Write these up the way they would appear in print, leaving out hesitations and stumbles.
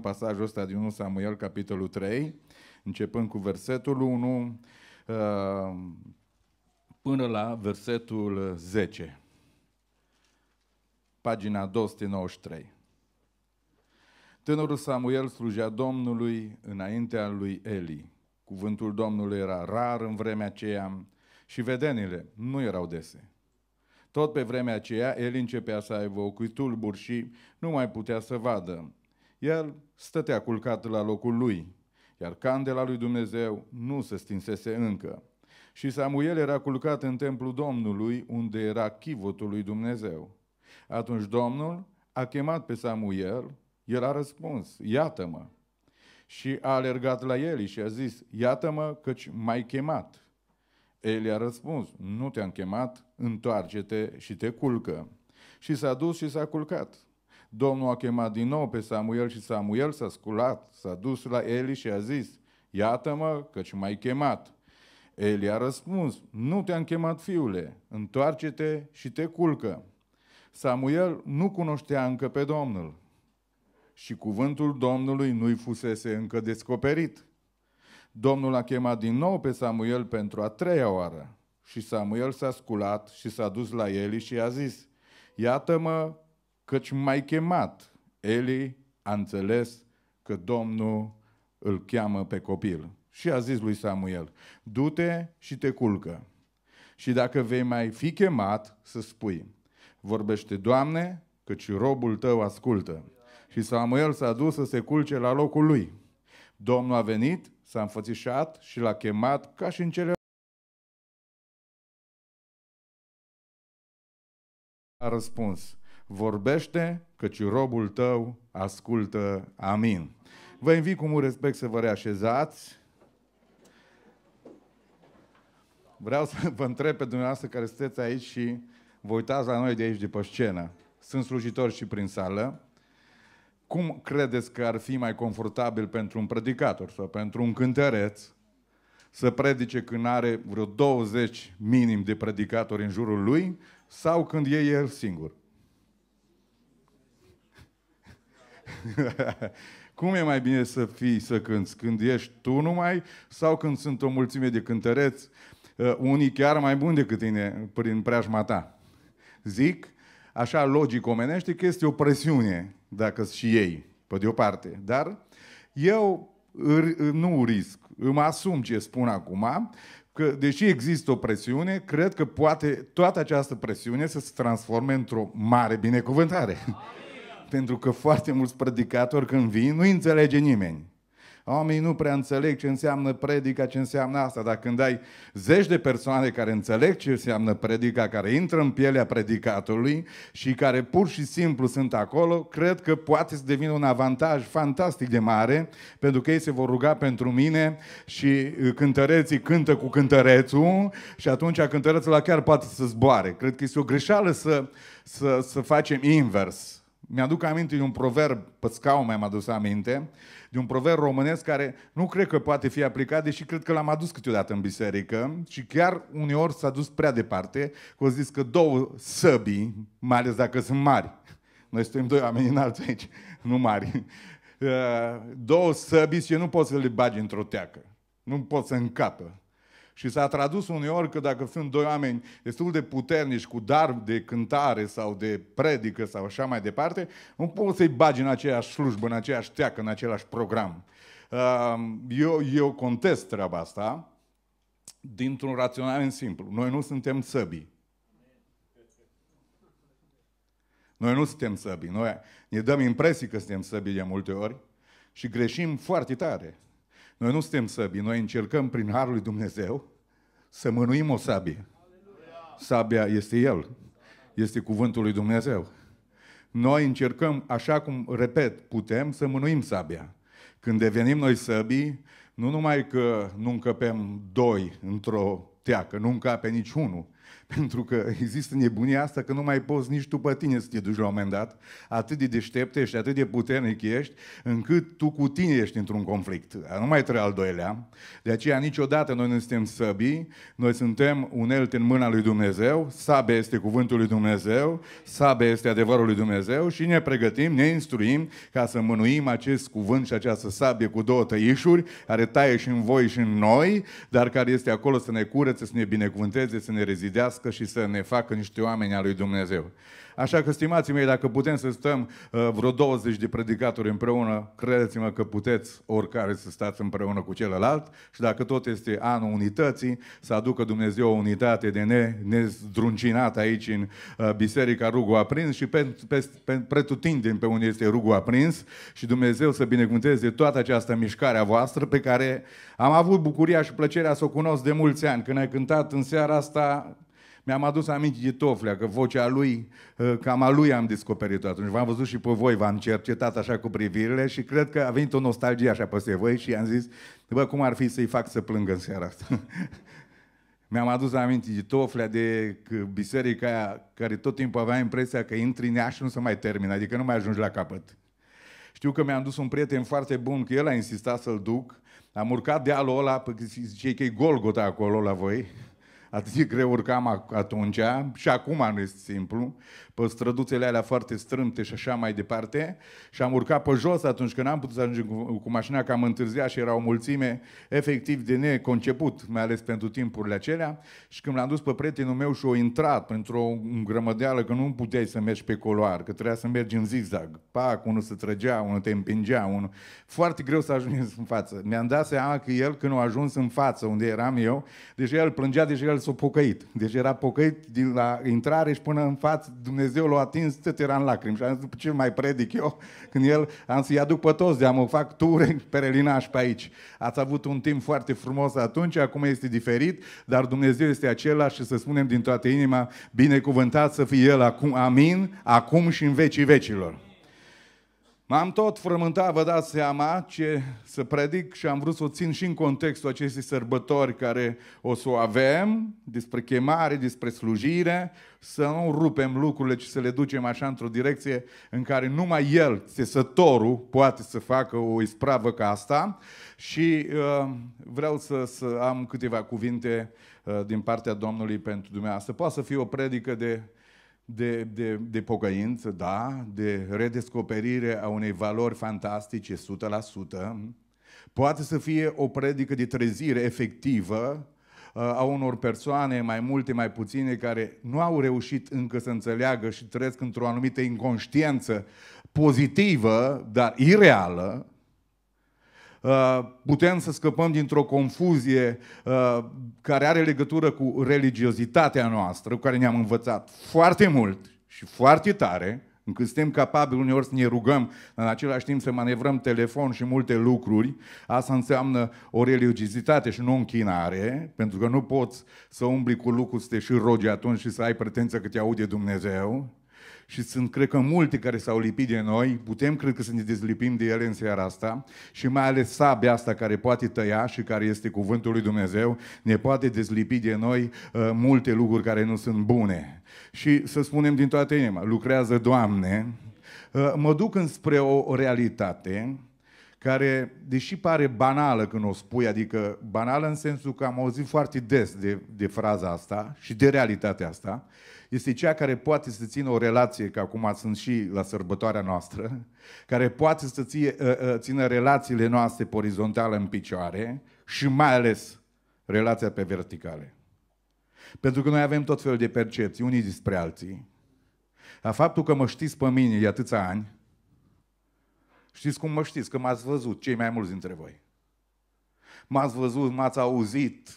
pasajul ăsta din 1 Samuel, capitolul 3, începând cu versetul 1 până la versetul 10. Pagina 293. Tânărul Samuel slujea Domnului înaintea lui Eli. Cuvântul Domnului era rar în vremea aceea și vedenile nu erau dese. Tot pe vremea aceea, Eli începea să aibă ochii tulburi și nu mai putea să vadă. El stătea culcat la locul lui, iar candela lui Dumnezeu nu se stinsese încă. Și Samuel era culcat în templul Domnului, unde era chivotul lui Dumnezeu. Atunci Domnul a chemat pe Samuel, el a răspuns, iată-mă. Și a alergat la Eli și a zis, iată-mă căci m-ai chemat. Eli a răspuns, nu te-am chemat, întoarce-te și te culcă. Și s-a dus și s-a culcat. Domnul a chemat din nou pe Samuel și Samuel s-a sculat, s-a dus la Eli și a zis, iată-mă căci m-ai chemat. Eli a răspuns, nu te-am chemat, fiule, întoarce-te și te culcă. Samuel nu cunoștea încă pe Domnul și cuvântul Domnului nu-i fusese încă descoperit. Domnul a chemat din nou pe Samuel pentru a treia oară și Samuel s-a sculat și s-a dus la Eli și a zis, iată-mă căci m-ai chemat. Eli a înțeles că Domnul îl cheamă pe copil și a zis lui Samuel, du-te și te culcă. Și dacă vei mai fi chemat, să spui, vorbește, Doamne, căci robul tău ascultă. Și Samuel s-a dus să se culce la locul lui. Domnul a venit, s-a înfățișat și l-a chemat ca și în cele. A răspuns, vorbește, căci robul tău ascultă. Amin. Vă invit cu mult respect să vă reașezați. Vreau să vă întreb pe dumneavoastră care sunteți aici și vă uitați la noi de aici de pe scenă. Sunt slujitori și prin sală. Cum credeți că ar fi mai confortabil pentru un predicator sau pentru un cântăreț să predice când are vreo 20 minim de predicatori în jurul lui sau când e el singur? Cum e mai bine să fii să cânți? Când ești tu numai sau când sunt o mulțime de cântăreți, unii chiar mai buni decât tine prin preajma ta? Zic, așa logic omenește, că este o presiune, dacă și ei, pe de o parte. Dar eu nu risc, îmi asum ce spun acum, că deși există o presiune, cred că poate toată această presiune să se transforme într-o mare binecuvântare. Pentru că foarte mulți predicatori când vin, nu înțelege nimeni. Oamenii nu prea înțeleg ce înseamnă predica, ce înseamnă asta. Dar când ai zeci de persoane care înțeleg ce înseamnă predica, care intră în pielea predicatorului și care pur și simplu sunt acolo, cred că poate să devină un avantaj fantastic de mare, pentru că ei se vor ruga pentru mine și cântăreții cântă cu cântărețul și atunci cântărețul ăla chiar poate să zboare. Cred că este o greșeală să facem invers. Mi-aduc aminte de un proverb, pe scaun mi-am adus aminte, de un proverb românesc care nu cred că poate fi aplicat, deși cred că l-am adus câteodată în biserică și chiar uneori s-a dus prea departe, că au zis că două săbii, mai ales dacă sunt mari, noi suntem doi oameni înalți aici, nu mari, două săbii și nu poți să le bagi într-o teacă, nu poți să încapă. Și s-a tradus uneori că dacă sunt doi oameni destul de puternici, cu dar de cântare sau de predică sau așa mai departe, nu poți să-i bagi în aceeași slujbă, în aceeași teacă, în același program. Eu contest treaba asta dintr-un raționament simplu. Noi nu suntem săbii. Noi nu suntem săbii. Noi ne dăm impresii că suntem săbii de multe ori și greșim foarte tare. Noi nu suntem săbii, noi încercăm prin Harul lui Dumnezeu să mânuim o sabie. Sabia este El, este cuvântul lui Dumnezeu. Noi încercăm, așa cum, repet, putem să mânuim sabia. Când devenim noi săbii, nu numai că nu încăpem doi într-o teacă, nu încape niciunul, Pentru că există nebunia asta că nu mai poți nici tu pe tine să te duci la un moment dat. Atât de deștept ești, atât de puternic ești, încât tu cu tine ești într-un conflict. Nu mai trebuie al doilea. De aceea niciodată noi nu suntem săbii, noi suntem unelte în mâna lui Dumnezeu, sabia este cuvântul lui Dumnezeu, sabia este adevărul lui Dumnezeu și ne pregătim, ne instruim ca să mânuim acest cuvânt și această sabie cu două tăișuri, care taie și în voi și în noi, dar care este acolo să ne curețe, să ne binecuvânteze, să ne rezidească și să ne facă niște oameni al lui Dumnezeu. Așa că, stimații mei, dacă putem să stăm vreo 20 de predicatori împreună, credeți-mă că puteți oricare să stați împreună cu celălalt și dacă tot este anul unității, să aducă Dumnezeu o unitate de nezdruncinată aici în Biserica Rugul Aprins și pretutindeni pe unde este Rugul Aprins și Dumnezeu să binecuvânteze toată această mișcare a voastră pe care am avut bucuria și plăcerea să o cunosc de mulți ani. Când ai cântat în seara asta, mi-am adus aminte de Toflea, că vocea lui, cam a lui am descoperit-o atunci. V-am văzut și pe voi, v-am cercetat așa cu privirile și cred că a venit o nostalgie așa peste voi și am zis, bă, cum ar fi să-i fac să plângă în seara asta? Mi-am adus aminte de Toflea, de biserica aia, care tot timpul avea impresia că intri în ea și nu se mai termină, adică nu mai ajungi la capăt. Știu că mi-am dus un prieten foarte bun, că el a insistat să-l duc, am urcat dealul ăla, zice că e Golgota acolo la voi, atât de greu urcam atunci și acum nu este simplu, pe străduțele alea foarte strâmte și așa mai departe și am urcat pe jos atunci când n-am putut să ajungem cu mașina, că am întârziat și era o mulțime efectiv de neconceput, mai ales pentru timpurile acelea și când l-am dus pe prietenul meu și o intrat printr-o grămădeală că nu puteai să mergi pe coloar, că trebuia să mergi în zigzag, pac, unul se trăgea, unul te împingea, unul... Foarte greu să ajungi în față. Mi-am dat seama că el când a ajuns în față unde eram eu, deja el plângea, deja el s-a pocăit. Deci era pocăit de la intrare și până în față, Dumnezeu l-a atins, tot era în lacrimi. Și am zis, după ce mai predic eu, când el, am să-i aduc pe toți, de mă fac ture perelinași pe aici. Ați avut un timp foarte frumos atunci, acum este diferit, dar Dumnezeu este același și să spunem din toată inima, binecuvântat să fie El acum, amin, acum și în vecii vecilor. M-am tot frământat, vă dați seama, ce să predic și am vrut să o țin și în contextul acestei sărbători care o să o avem, despre chemare, despre slujire, să nu rupem lucrurile, ci să le ducem așa într-o direcție în care numai El, țesătorul, poate să facă o ispravă ca asta și vreau să am câteva cuvinte din partea Domnului pentru dumneavoastră. Poate să fie o predică de pocăință, da, de redescoperire a unei valori fantastice, 100%. Poate să fie o predică de trezire efectivă a unor persoane, mai multe, mai puține, care nu au reușit încă să înțeleagă și trăiesc într-o anumită inconștiență pozitivă, dar ireală. Putem să scăpăm dintr-o confuzie care are legătură cu religiozitatea noastră, cu care ne-am învățat foarte mult și foarte tare, încât suntem capabili uneori să ne rugăm, în același timp să manevrăm telefon și multe lucruri. Asta înseamnă o religiozitate și nu o închinare, pentru că nu poți să umbli cu lucruri să te și rogi atunci și să ai pretenția că te aude Dumnezeu. Și sunt, cred că, multe care s-au lipit de noi, putem, cred că, să ne dezlipim de ele în seara asta și mai ales sabia asta care poate tăia și care este cuvântul lui Dumnezeu, ne poate dezlipi de noi multe lucruri care nu sunt bune. Și să spunem din toată inima, lucrează Doamne, mă duc înspre o realitate care, deși pare banală când o spui, adică banală în sensul că am auzit foarte des de fraza asta și de realitatea asta, este cea care poate să țină o relație, că acum sunt și la sărbătoarea noastră, care poate să țină relațiile noastre pe orizontală în picioare și mai ales relația pe verticale. Pentru că noi avem tot felul de percepții, unii despre alții. La faptul că mă știți pe mine de atâția ani, știți cum mă știți? Că m-ați văzut, cei mai mulți dintre voi. M-ați văzut, m-ați auzit,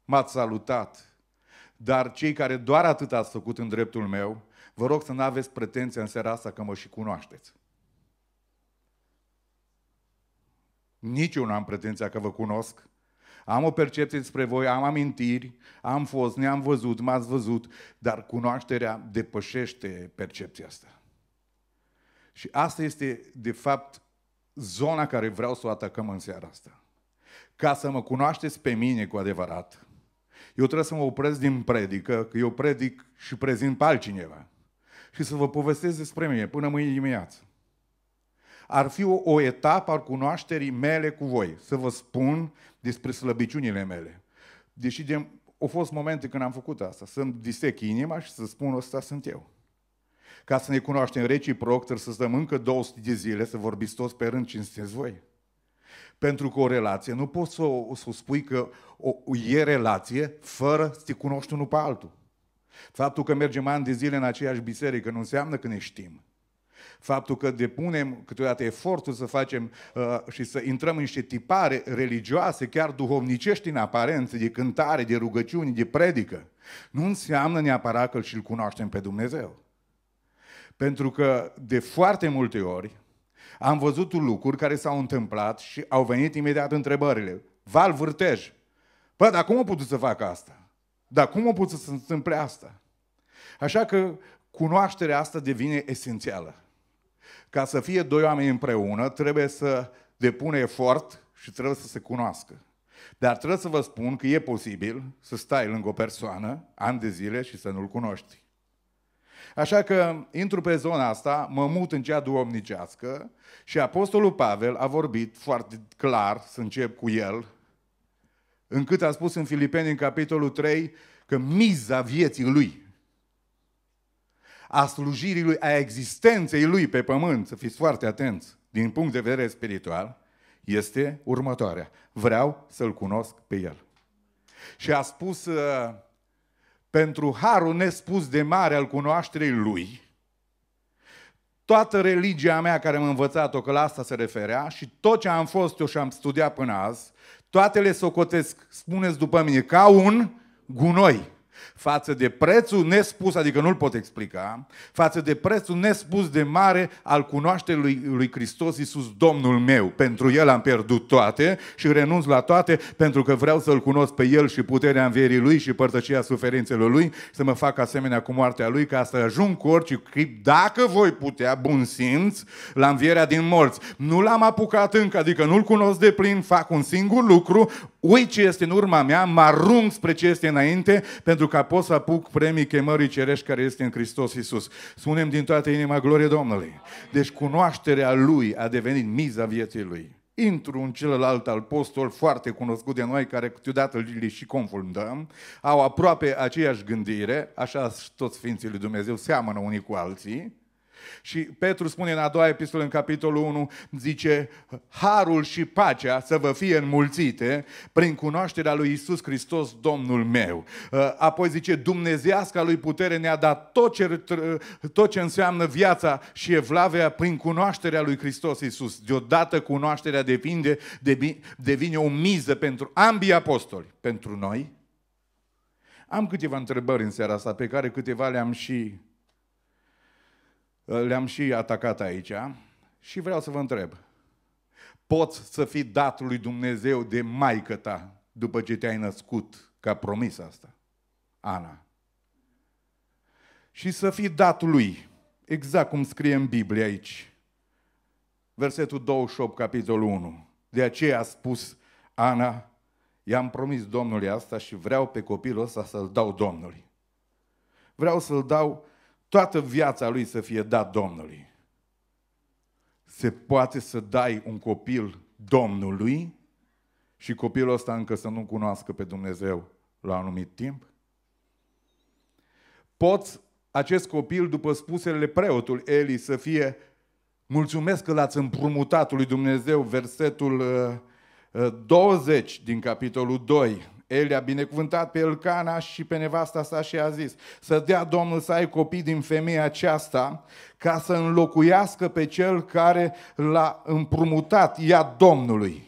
m-ați salutat. Dar cei care doar atât ați făcut în dreptul meu, vă rog să nu aveți pretenția în seara asta că mă și cunoașteți. Nici eu nu am pretenția că vă cunosc. Am o percepție despre voi, am amintiri, am fost, ne-am văzut, m-ați văzut, dar cunoașterea depășește percepția asta. Și asta este, de fapt, zona care vreau să o atacăm în seara asta. Ca să mă cunoașteți pe mine cu adevărat, eu trebuie să mă opresc din predică, că eu predic și prezint pe altcineva. Și să vă povestesc despre mine până mâine dimineață. Ar fi o etapă al cunoașterii mele cu voi. Să vă spun despre slăbiciunile mele. Deși au fost momente când am făcut asta. Să-mi disec inima și să spun ăsta sunt eu. Ca să ne cunoaștem reciproc, trebuie să stăm încă 200 de zile să vorbiți toți pe rând cine sunteți voi. Pentru că o relație, nu poți să o spui că e relație fără să te cunoști unul pe altul. Faptul că mergem ani de zile în aceeași biserică nu înseamnă că ne știm. Faptul că depunem câteodată efortul să facem și să intrăm în niște tipare religioase, chiar duhovnicești în aparență, de cântare, de rugăciuni, de predică, nu înseamnă neapărat că și-L cunoaștem pe Dumnezeu. Pentru că de foarte multe ori am văzut lucruri care s-au întâmplat și au venit imediat întrebările. Val Vârtej, bă, dar cum a putut să facă asta? Dar cum a putut să se întâmple asta? Așa că cunoașterea asta devine esențială. Ca să fie doi oameni împreună, trebuie să depună efort și trebuie să se cunoască. Dar trebuie să vă spun că e posibil să stai lângă o persoană ani de zile și să nu-l cunoști. Așa că intru pe zona asta, mă mut în cea duhovnicească și Apostolul Pavel a vorbit foarte clar, să încep cu el, încât a spus în Filipeni, în capitolul 3, că miza vieții lui, a slujirii lui, a existenței lui pe pământ, să fiți foarte atenți, din punct de vedere spiritual, este următoarea. Vreau să-L cunosc pe El. Și a spus, pentru harul nespus de mare al cunoașterii Lui, toată religia mea care m-a învățat-o, că la asta se referea, și tot ce am fost eu și am studiat până azi, toate le socotesc, spuneți după mine, ca un gunoi. Față de prețul nespus, adică nu-l pot explica, față de prețul nespus de mare al cunoașterii lui Hristos Iisus, Domnul meu. Pentru El am pierdut toate și renunț la toate pentru că vreau să-L cunosc pe El și puterea învierii Lui și părtășia suferințelor Lui, să mă fac asemenea cu moartea Lui, ca să ajung cu orice chip, dacă voi putea, bun simț, la învierea din morți. Nu l-am apucat încă, adică nu-L cunosc de plin, fac un singur lucru, uit ce este în urma mea, mă arunc spre ce este înainte, pentru că pot să apuc premii chemării cerești care este în Hristos Iisus. Spunem din toată inima, glorie Domnului. Deci cunoașterea Lui a devenit miza vieții Lui. Intru în celălalt apostol foarte cunoscut de noi, care câteodată le și confundăm, au aproape aceeași gândire, așa toți Sfinții lui Dumnezeu seamănă unii cu alții. Și Petru spune în a doua epistolă, în capitolul 1, zice, harul și pacea să vă fie înmulțite prin cunoașterea lui Iisus Hristos, Domnul meu. Apoi zice, dumnezeiasca lui putere ne-a dat tot ce înseamnă viața și evlavia prin cunoașterea lui Hristos Iisus. Deodată cunoașterea devine o miză pentru ambii apostoli. Pentru noi, am câteva întrebări în seara asta, pe care câteva le-am și atacat aici și vreau să vă întreb. Poți să fii dat lui Dumnezeu de maică ta după ce te-ai născut, că a promis asta, Ana. Și să fii dat lui, exact cum scrie în Biblie aici. Versetul 28, capitolul 1. De aceea a spus Ana, i-am promis Domnului asta și vreau pe copilul ăsta să-l dau Domnului. Vreau să-l dau toată viața lui să fie dat Domnului. Se poate să dai un copil Domnului și copilul ăsta încă să nu cunoască pe Dumnezeu la un anumit timp? Poți acest copil, după spusele preotul Eli, să fie mulțumesc că l-ați împrumutat lui Dumnezeu, versetul 20 din capitolul 2. Eli a binecuvântat pe Elcana și pe nevasta sa și a zis, să dea Domnul să ai copii din femeia aceasta ca să înlocuiască pe cel care l-a împrumutat ea Domnului.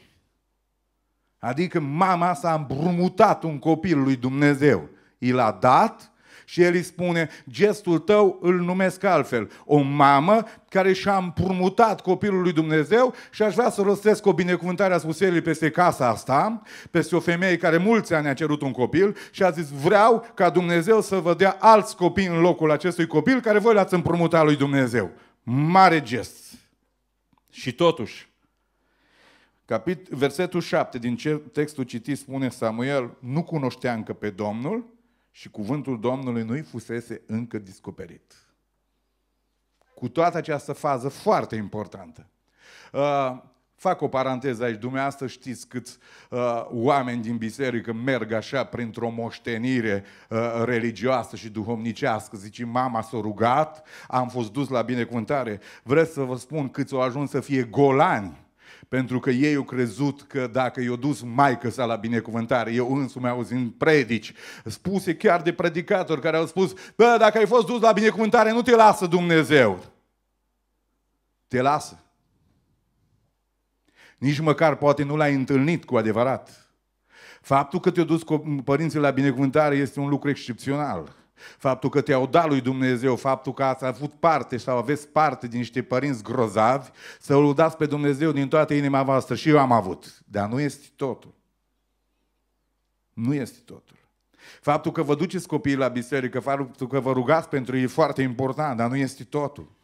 Adică mama s-a împrumutat un copil lui Dumnezeu. I l-a dat și el îi spune, gestul tău îl numesc altfel. O mamă care și-a împrumutat copilul lui Dumnezeu și aș vrea să rostesc o binecuvântare a spuselii peste casa asta, peste o femeie care mulți ani a cerut un copil și a zis, vreau ca Dumnezeu să vă dea alți copii în locul acestui copil care voi l-ați împrumutat lui Dumnezeu. Mare gest. Și totuși, Versetul 7 din textul citit spune: Samuel nu cunoștea încă pe Domnul și cuvântul Domnului nu-i fusese încă descoperit. Cu toată această fază foarte importantă. Fac o paranteză aici. Dumneavoastră știți câți oameni din biserică merg așa printr-o moștenire religioasă și duhovnicească. Zice, mama s-a rugat, am fost dus la binecuvântare. Vreți să vă spun câți au ajuns să fie golani? Pentru că ei au crezut că dacă i-a dus maică-sa la binecuvântare, eu însumi auzind predici, spuse chiar de predicatori care au spus, bă, dacă ai fost dus la binecuvântare, nu te lasă Dumnezeu. Te lasă. Nici măcar poate nu l-ai întâlnit cu adevărat. Faptul că te-au dus cu părinții la binecuvântare este un lucru excepțional. Faptul că te-au dat lui Dumnezeu, faptul că ați avut parte sau aveți parte din niște părinți grozavi, să îl lăudați pe Dumnezeu din toată inima voastră. Și eu am avut. Dar nu este totul. Nu este totul. Faptul că vă duceți copiii la biserică, faptul că vă rugați pentru ei e foarte important, dar nu este totul.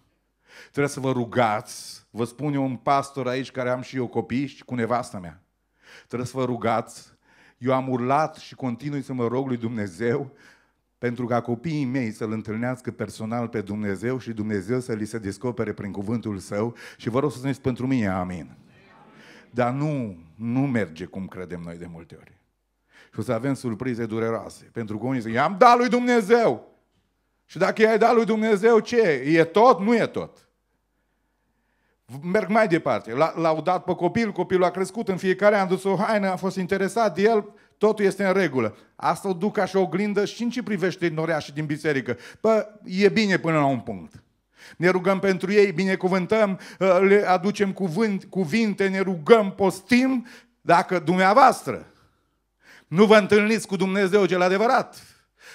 Trebuie să vă rugați. Vă spun eu, un pastor aici care am și eu copii și cu nevastă mea. Trebuie să vă rugați. Eu am urlat și continui să mă rog lui Dumnezeu pentru ca copiii mei să-L întâlnească personal pe Dumnezeu și Dumnezeu să li se descopere prin cuvântul Său. Și vă rog să spuneți pentru mine, amin. Dar nu merge cum credem noi de multe ori. Și o să avem surprize dureroase. Pentru că unii zic, i-am dat lui Dumnezeu. Și dacă i-ai dat lui Dumnezeu, ce? E tot? Nu e tot. Merg mai departe. L-au dat pe copil, copilul a crescut, în fiecare an a dus o haină, a fost interesat de el, totul este în regulă. Asta o duc ca și o oglindă și în ce privește noreașii din biserică. Bă, e bine până la un punct. Ne rugăm pentru ei, binecuvântăm, le aducem cuvinte, ne rugăm, postim. Dacă dumneavoastră nu vă întâlniți cu Dumnezeu cel adevărat,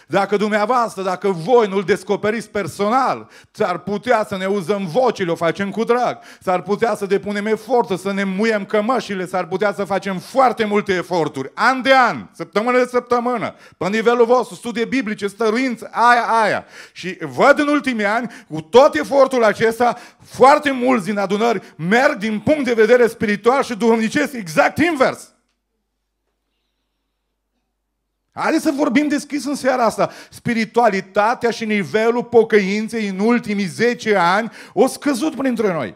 dacă voi nu-L descoperiți personal, s-ar putea să ne uzăm vocile, o facem cu drag, s-ar putea să depunem efortul, să ne muiem cămășile, s-ar putea să facem foarte multe eforturi, an de an, săptămână de săptămână, pe nivelul vostru, studii biblice, stăruință, aia. Și văd în ultimii ani, cu tot efortul acesta, foarte mulți din adunări merg din punct de vedere spiritual și duhovnicesc exact invers. Haideți să vorbim deschis în seara asta. Spiritualitatea și nivelul pocăinței în ultimii 10 ani o scăzut printre noi.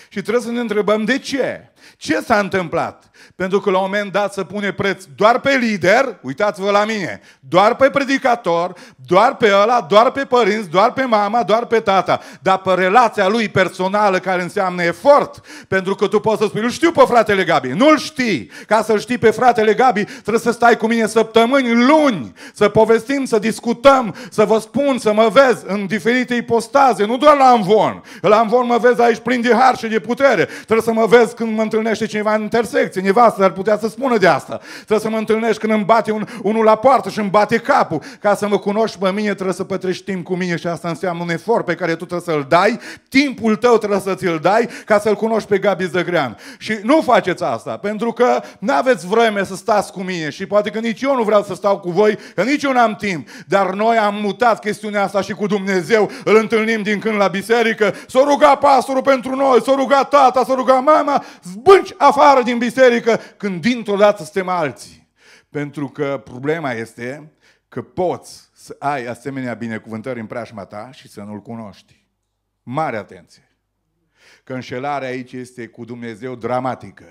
Și trebuie să ne întrebăm de ce. Ce s-a întâmplat? Pentru că la un moment dat se pune preț doar pe lider, uitați-vă la mine, doar pe predicator, doar pe ăla, doar pe părinți, doar pe mama, doar pe tata, dar pe relația lui personală care înseamnă efort, pentru că tu poți să spui, îl știu pe fratele Gabi, nu-l știi. Ca să-l știi pe fratele Gabi, trebuie să stai cu mine săptămâni, luni, să povestim, să discutăm, să vă spun, să mă vezi în diferite ipostaze, nu doar la amvon. La amvon mă vezi aici plin de har și de putere. Trebuie să mă vezi când mă întâlnește cineva în intersecție, nevastă ar putea să spună de asta. Trebuie să mă întâlnești când îmi bate unul la poartă și îmi bate capul. Ca să mă cunoști pe mine, trebuie să petrești timp cu mine și asta înseamnă un efort pe care tu trebuie să-l dai. Timpul tău trebuie să ți-l dai ca să-l cunoști pe Gabi Zăgrean. Și nu faceți asta, pentru că n-aveți vreme să stați cu mine și poate că nici eu nu vreau să stau cu voi, că nici eu n-am timp. Dar noi am mutat chestiunea asta și cu Dumnezeu îl întâlnim din când la biserică. S-a rugat pastorul pentru noi, s-a rugat tata, s-a rugat mama, zbânci afară din biserică când dintr-o dată suntem alții. Pentru că problema este că poți să ai asemenea binecuvântări în preajma ta și să nu-L cunoști. Mare atenție! Că înșelarea aici este cu Dumnezeu dramatică.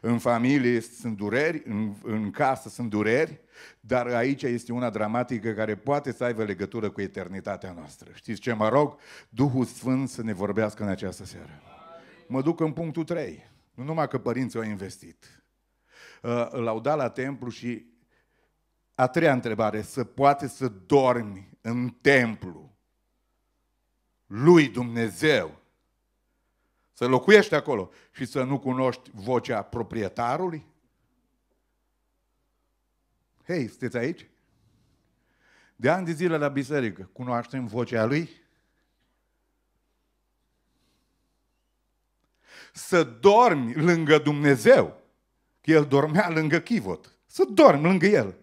În familie sunt dureri, în casă sunt dureri, dar aici este una dramatică care poate să aibă legătură cu eternitatea noastră. Știți ce mă rog? Duhul Sfânt să ne vorbească în această seară. Mă duc în punctul 3. Nu numai că părinții au investit. L-au dat la templu și a treia întrebare, să poate să dormi în templu lui Dumnezeu, să locuiești acolo și să nu cunoști vocea proprietarului? Hei, sunteți aici? De ani de zile la biserică, cunoaștem vocea lui? Să dormi lângă Dumnezeu, că El dormea lângă chivot, să dormi lângă El.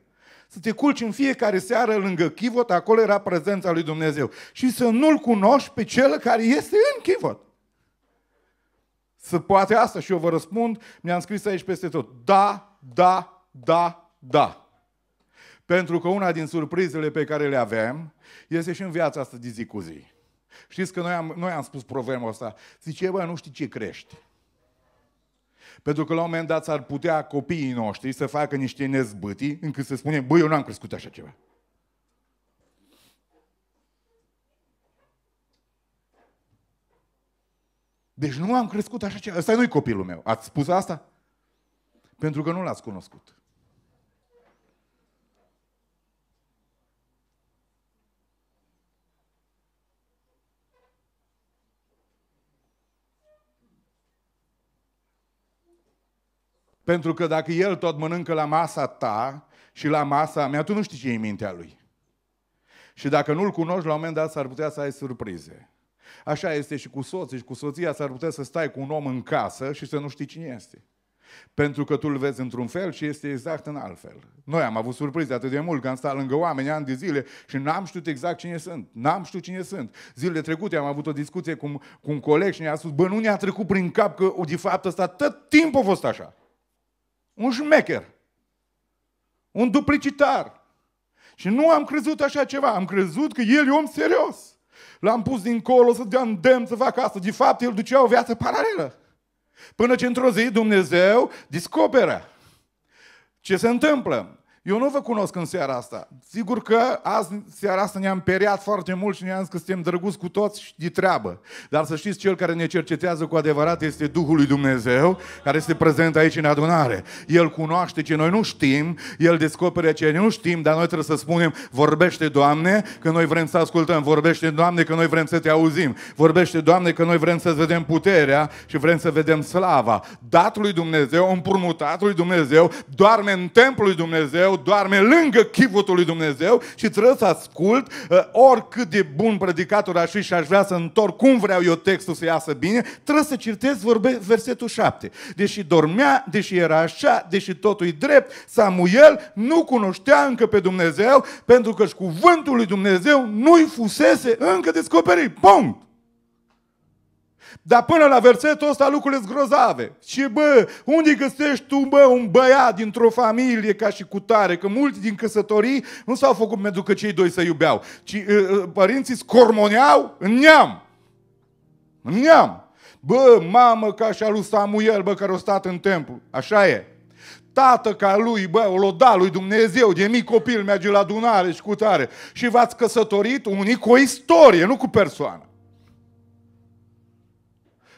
Să te culci în fiecare seară lângă chivot, acolo era prezența lui Dumnezeu. Și să nu-L cunoști pe Cel care este în chivot. Să poate asta și eu vă răspund, mi-am scris aici peste tot. Da, da, da, da. Pentru că una din surprizele pe care le avem este și în viața asta de zi cu zi. Știți că noi am spus proverbul ăsta, zice, bă, nu știi ce crești. Pentru că la un moment dat s-ar putea copiii noștri să facă niște nezbâtii încât să spunem, bă, eu n-am crescut așa ceva. Deci nu am crescut așa ceva. Ăsta nu-i copilul meu. Ați spus asta? Pentru că nu l-ați cunoscut. Pentru că dacă el tot mănâncă la masa ta și la masa mea, tu nu știi ce e în mintea lui. Și dacă nu-l cunoști, la un moment dat s-ar putea să ai surprize. Așa este și cu soții și cu soția, s-ar putea să stai cu un om în casă și să nu știi cine este. Pentru că tu îl vezi într-un fel și este exact în alt fel. Noi am avut surprize atât de mult că am stat lângă oameni ani de zile și n-am știut exact cine sunt. N-am știut cine sunt. Zilele trecute am avut o discuție cu un coleg și ne-a spus, bă, nu ne-a trecut prin cap că de fapt ăsta tot timpul a fost așa. Un șmecher. Un duplicitar. Și nu am crezut așa ceva. Am crezut că el e om serios. L-am pus dincolo să dea îndemn să facă asta. De fapt, el ducea o viață paralelă. Până ce într-o zi Dumnezeu descoperă ce se întâmplă. Eu nu vă cunosc în seara asta. Sigur că azi, seara asta ne-am periat foarte mult și ne-am zis că suntem drăguți cu toți și de treabă. Dar să știți, cel care ne cercetează cu adevărat este Duhul lui Dumnezeu, care este prezent aici în adunare. El cunoaște ce noi nu știm, El descoperă ce noi nu știm, dar noi trebuie să spunem, vorbește, Doamne, că noi vrem să ascultăm. Vorbește, Doamne, că noi vrem să te auzim. Vorbește, Doamne, că noi vrem să vedem puterea și vrem să vedem slava. Datul lui Dumnezeu, împrumutat lui Dumnezeu, doarme în templul lui Dumnezeu, doarme lângă chivotul lui Dumnezeu și trebuie să ascult oricât de bun predicator aș fi și aș vrea să întorc cum vreau eu textul să iasă bine, trebuie să citesc versetul 7. Deși dormea, deși era așa, deși totul e drept, Samuel nu cunoștea încă pe Dumnezeu pentru că și cuvântul lui Dumnezeu nu-i fusese încă descoperit. Punct! Dar până la versetul ăsta lucrurile sunt grozave. Și bă, unde găsești tu, bă, un băiat dintr-o familie ca și cutare? Că mulți din căsătorii nu s-au făcut pentru că cei doi se iubeau, ci părinții scormoneau în neam. În neam. Bă, mamă ca și a lui Samuel, bă, care a stat în templu. Așa e. Tată ca lui, bă, o loda lui Dumnezeu, de mic copil merge la adunare și cutare. Și v-ați căsătorit unii cu o istorie, nu cu persoană.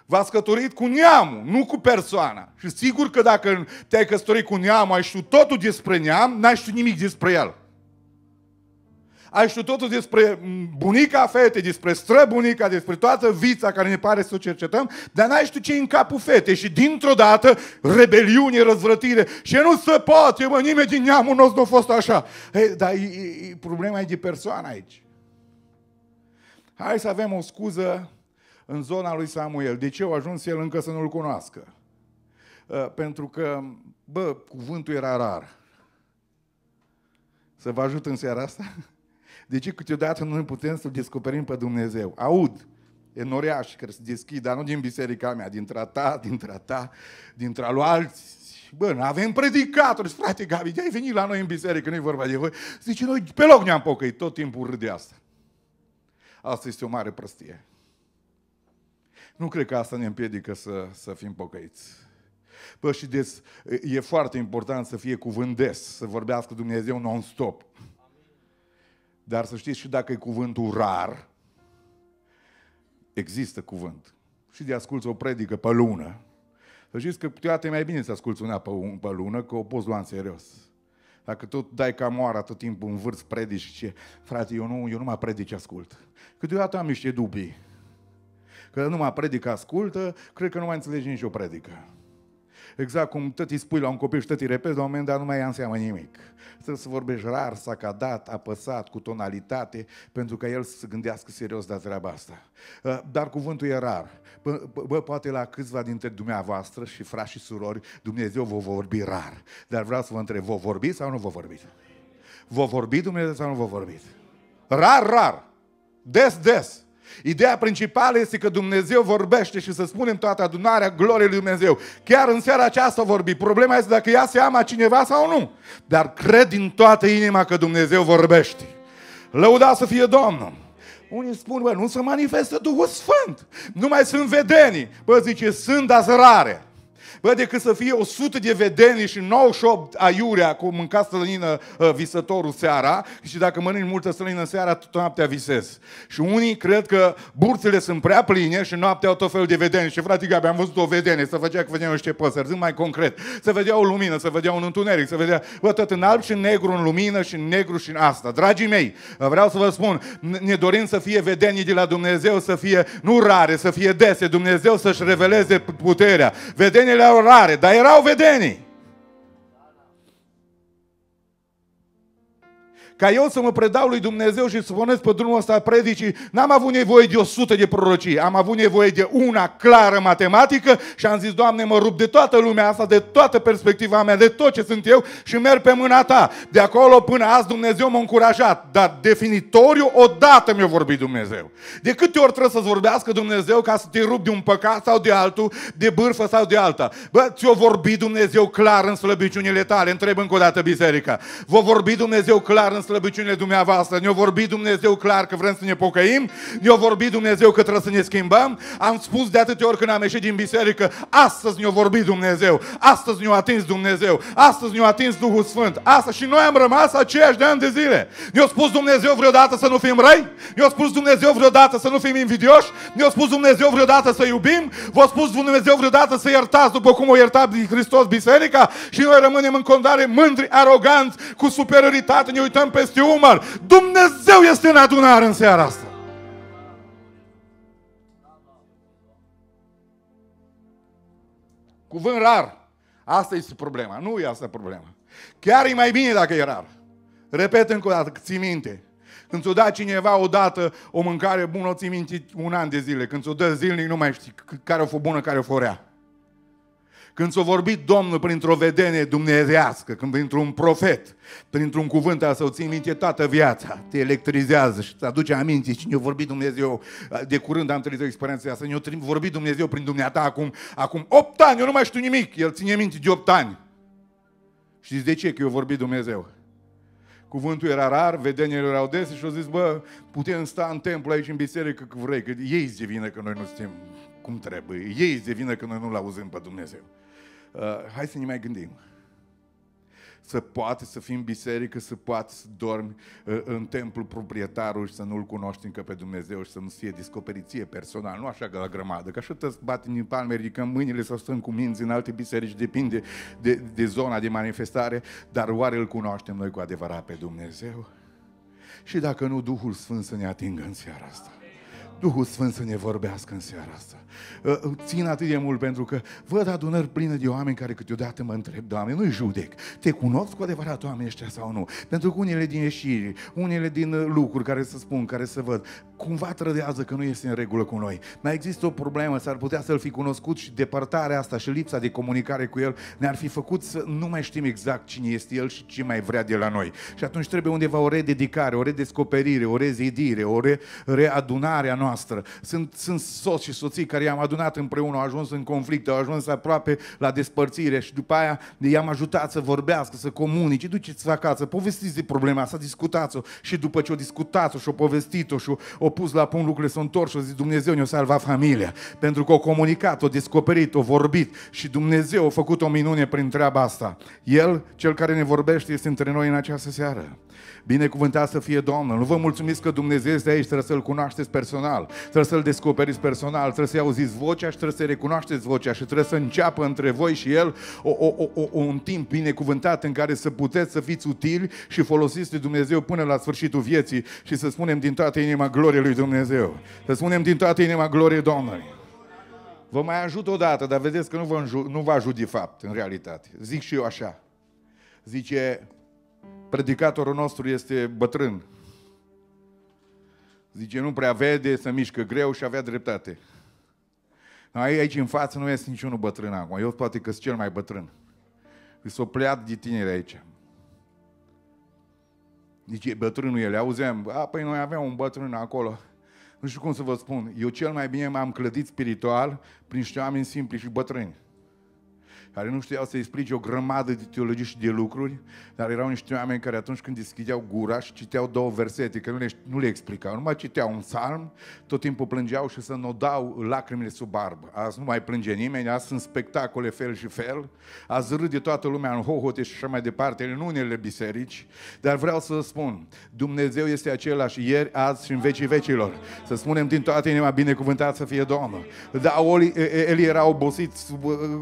V-ați căsătorit cu neamul, nu cu persoana. Și sigur că dacă te-ai căsătorit cu neamul, ai știut totul despre neam, n-ai știut nimic despre el. Ai știut totul despre bunica fetei, despre străbunica, despre toată vița care ne pare să o cercetăm, dar n-ai știut ce în capul fetei. Și dintr-o dată, rebeliune, răzvrătire. Și nu se poate, mă, nimeni din neamul nostru nu a fost așa. Ei, dar problema e de persoană aici. Hai să avem o scuză în zona lui Samuel. De ce a ajuns el încă să nu-l cunoască? Pentru că, bă, cuvântul era rar. Să vă ajut în seara asta? De ce câteodată nu putem să-L descoperim pe Dumnezeu? Aud enoriași care se deschid, dar nu din biserica mea, dintre-a ta, dintre-a lui alții. Bă, avem predicatori, frate Gabi, de-ai venit la noi în biserică, nu-i vorba de voi. Zice, noi pe loc ne-am pocăit, tot timpul râd de asta. Asta este o mare prostie. Nu cred că asta ne împiedică să fim pocăiți. Bă, și e foarte important să fie cuvânt des, să vorbească Dumnezeu non-stop. Dar să știți, și dacă e cuvântul rar, există cuvânt. Și de asculți o predică pe lună. Să știți că câteodată e mai bine să asculți una pe lună, că o poți lua în serios. Dacă tot dai ca moara tot timpul în vârf predici și ce, frate, eu nu mă predici, ascult. Câteodată am niște dubii. Că nu mă predică, ascultă, cred că nu mai înțelegi nici o predică. Exact cum tot îi spui la un copil și tot îi repezi, la un moment dat nu mai ia în seamă nimic. Trebuie să vorbești rar, sacadat, apăsat, cu tonalitate, pentru ca el să se gândească serios la treaba asta. Dar cuvântul e rar. Bă, poate la câțiva dintre dumneavoastră și frați și surori, Dumnezeu vă vorbi rar. Dar vreau să vă întreb, vă vorbiți sau nu vă vorbiți? Vă vorbi Dumnezeu sau nu vă vorbiți? Rar, rar. Des, des. Ideea principală este că Dumnezeu vorbește și să spunem toată adunarea gloriei lui Dumnezeu. Chiar în seara aceasta vorbi. Problema este dacă ia seama cineva sau nu. Dar cred din toată inima că Dumnezeu vorbește. Lăudați să fie Domnul. Unii spun, bă, nu se manifestă Duhul Sfânt. Nu mai sunt vedenii. Bă, zice, sunt, dar rare. Bă, decât să fie 100 de vedenii și 98 aiurea, cum mânca slănină visătorul seara, și dacă mănânci multă slănină seara, tot noaptea visezi. Și unii cred că burțele sunt prea pline și noaptea au tot felul de vedeni. Și frate Gabi, am văzut o vedenie, să vedea că vedeau niște păsări, zic mai concret, să vedea o lumină, să vedea un întuneric, să vedea, bă, tot în alb și în negru, în lumină și în negru și în asta. Dragii mei, vreau să vă spun, ne dorim să fie vedenii de la Dumnezeu, să fie nu rare, să fie dese, Dumnezeu să-și reveleze puterea. Vedeniile erau rare, dar erau vedenii. Ca eu să mă predau lui Dumnezeu și să punesc pe drumul ăsta predicii, n-am avut nevoie de 100 de prorocii, am avut nevoie de una clară matematică și am zis, Doamne, mă rup de toată lumea asta, de toată perspectiva mea, de tot ce sunt eu și merg pe mâna Ta. De acolo până azi Dumnezeu m-a încurajat, dar definitoriu odată mi-a vorbit Dumnezeu. De câte ori trebuie să-ți vorbească Dumnezeu ca să te rupi de un păcat sau de altul, de bârfă sau de alta? Bă, ți-o vorbi Dumnezeu clar în slăbiciunile tale? Întreb încă o dată biserica. V-a vorbit Dumnezeu clar în slăbiciunile dumneavoastră? Ne-a vorbit Dumnezeu clar că vrem să ne pocăim? Ne-a vorbit Dumnezeu că trebuie să ne schimbăm? Am spus de atâtea ori când am ieșit din biserică, astăzi ne-a vorbit Dumnezeu, astăzi ne-a atins Dumnezeu, astăzi ne-a atins Duhul Sfânt, astăzi și noi am rămas aceiași de ani de zile. Ne-a spus Dumnezeu vreodată să nu fim răi? Ne-a spus Dumnezeu vreodată să nu fim invidioși? Ne-a spus Dumnezeu vreodată să iubim? V-a spus Dumnezeu vreodată să iertați după cum o iertat Hristos biserica? Și noi rămânem în condare mândri, aroganți, cu superioritate, ne uităm peste umăr. Dumnezeu este în adunare în seara asta. Cuvânt rar. Asta este problema. Nu e asta problema. Chiar e mai bine dacă e rar. Repet încă o dată, ții minte. Când ți-o da cineva odată o mâncare bună, o ții minte un an de zile. Când ți-o dă zilnic, nu mai știi care o fost bună, care o fost rea. Când s-a vorbit Domnul printr-o vedenie dumnezească, când printr-un profet, printr-un cuvânt al său, ții minte toată viața, te electrizează și îți aduce aminte și ne-a vorbit Dumnezeu. De curând am trăit o experiență asta, ne-a vorbit Dumnezeu prin dumneata acum 8 ani, eu nu mai știu nimic, el ține minte de 8 ani. Știți de ce? Că i-a vorbit Dumnezeu. Cuvântul era rar, vedeniile erau dese și au zis, bă, putem sta în templu aici în biserică că vrei, că ei îți de vină că noi nu suntem cum trebuie, ei îți de vină că noi nu-L auzim pe Dumnezeu. Hai să ne mai gândim. Să poate să fim biserică, să poate să dormi în templul proprietarul și să nu-L cunoști încă pe Dumnezeu și să nu fie descoperiție personal, nu așa că la grămadă, că așa te batem în palme, ridicăm mâinile sau stăm cu minți în alte biserici, depinde de zona de manifestare, dar oare Îl cunoaștem noi cu adevărat pe Dumnezeu? Și dacă nu, Duhul Sfânt să ne atingă în seara asta. Duhul Sfânt să ne vorbească în seara asta. Țin atât de mult pentru că văd adunări pline de oameni care câteodată mă întreb, Doamne, nu-i judec. Te cunosc cu adevărat oamenii ăștia sau nu? Pentru că unele din ieșiri, unele din lucruri care să spun, care să văd, cumva trădează că nu este în regulă cu noi. Mai există o problemă, s-ar putea să-L fi cunoscut și depărtarea asta și lipsa de comunicare cu El ne-ar fi făcut să nu mai știm exact cine este El și ce mai vrea de la noi. Și atunci trebuie undeva o rededicare, o redescoperire, o rezidire, o readunare a noastră. Sunt soți și soții care i-am adunat împreună, au ajuns în conflict, au ajuns aproape la despărțire și după aia i-am ajutat să vorbească, să comunice, duceți-vă acasă, povestiți de problema asta, discutați-o și după ce o discutați-o și o povestit-o și o pus la punct lucrurile, s-au întors și au zis Dumnezeu ne-a salvat familia, pentru că o comunicat, o descoperit, o vorbit și Dumnezeu a făcut o minune prin treaba asta. El, Cel care ne vorbește, este între noi în această seară. Binecuvântat să fie Domnul. Nu vă mulțumiți că Dumnezeu este aici, trebuie să-L cunoașteți personal, trebuie să-L descoperiți personal, trebuie să-i auziți vocea și trebuie să-i recunoașteți vocea și trebuie să înceapă între voi și El un timp binecuvântat în care să puteți să fiți utili și folosiți de Dumnezeu până la sfârșitul vieții și să spunem din toată inima glorie lui Dumnezeu. Să spunem din toată inima glorie Domnului. Vă mai ajut odată, dar vedeți că nu vă ajut de fapt, în realitate. Zic și eu așa. Zice, predicatorul nostru este bătrân. Zice, nu prea vede, se mișcă greu și avea dreptate. Aici în față nu este niciunul bătrân acum. Eu poate că sunt cel mai bătrân. S-o pleat de tineri aici. Zice, bătrânul ele, auzeam, păi noi aveam un bătrân acolo. Nu știu cum să vă spun. Eu cel mai bine m-am clădit spiritual prin niște oameni simpli și bătrâni, care nu știau să explice o grămadă de teologie și de lucruri, dar erau niște oameni care atunci când deschideau gura și citeau două versete, că nu le explicau, numai citeau un psalm, tot timpul plângeau și se nodau lacrimile sub barbă. Azi nu mai plânge nimeni, azi sunt spectacole fel și fel, azi râde toată lumea în hohote și așa mai departe, în unele biserici, dar vreau să spun, Dumnezeu este același ieri, azi și în vecii vecilor. Să spunem din toată inima, binecuvântat să fie Domnul. Da, Eli era obosit,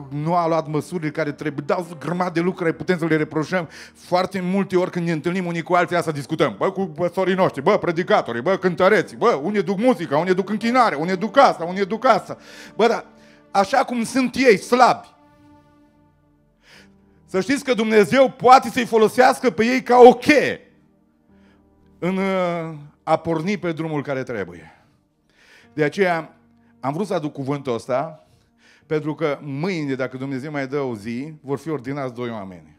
nu a luat măsurile care trebuie, dau grămadă de lucruri, putem să le reproșăm. Foarte multe ori când ne întâlnim unii cu alții, asta discutăm. Bă, cu păstorii noștri, bă, predicatorii, bă, cântăreții, bă, unde duc muzica, unde duc închinare, unde duc asta, unde duc asta. Bă, dar așa cum sunt ei, slabi, să știți că Dumnezeu poate să-i folosească pe ei ca o cheie în a porni pe drumul care trebuie. De aceea am vrut să aduc cuvântul ăsta, pentru că mâine, dacă Dumnezeu mai dă o zi, vor fi ordinați 2 oameni.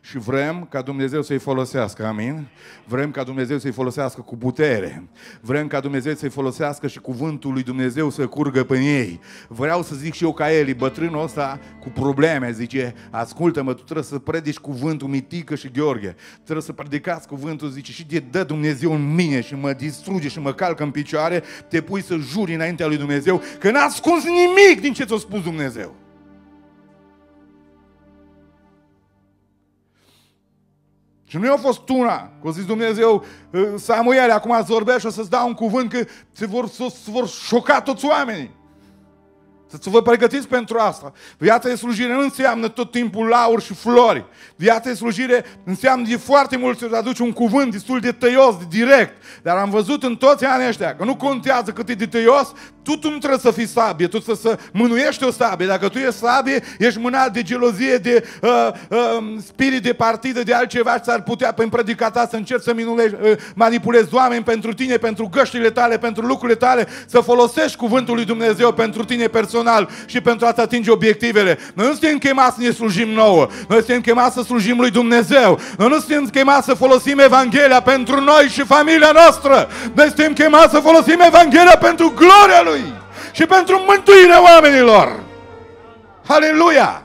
Și vrem ca Dumnezeu să-i folosească, amin? Vrem ca Dumnezeu să-i folosească cu putere. Vrem ca Dumnezeu să-i folosească și cuvântul lui Dumnezeu să curgă pe ei. Vreau să zic și eu ca Eli, bătrânul ăsta cu probleme, zice, ascultă-mă, tu trebuie să predici cuvântul, Mitică și Gheorghe. Trebuie să predicați cuvântul, zice, și de dă Dumnezeu în mine și mă distruge și mă calcă în picioare, te pui să juri înaintea lui Dumnezeu că n-a ascuns nimic din ce ți-a spus Dumnezeu. Și nu i-a fost una, că a zis Dumnezeu, Samuel, acum îți vorbești și o să-ți dau un cuvânt că se vor șoca toți oamenii. Să vă pregătiți pentru asta. Viața de slujire nu înseamnă tot timpul lauri și flori. Viața de slujire înseamnă de foarte mult să aduci un cuvânt destul de tăios, de direct. Dar am văzut în toți anii ăștia că nu contează cât e de tăios, tu nu trebuie să fii sabie, tu trebuie să mânuiești o sabie. Dacă tu ești sabie, ești mânat de gelozie, de spirit de partidă, de altceva și s-ar putea prin predica ta să încerci să manipulezi oameni pentru tine, pentru găștile tale, pentru lucrurile tale, să folosești cuvântul lui Dumnezeu pentru tine personal și pentru a-ți atinge obiectivele. Noi nu suntem chemați să ne slujim nouă. Noi suntem chemați să slujim lui Dumnezeu. Noi nu suntem chemați să folosim Evanghelia pentru noi și familia noastră. Noi suntem chemați să folosim Evanghelia pentru gloria Lui și pentru mântuirea oamenilor. Aleluia!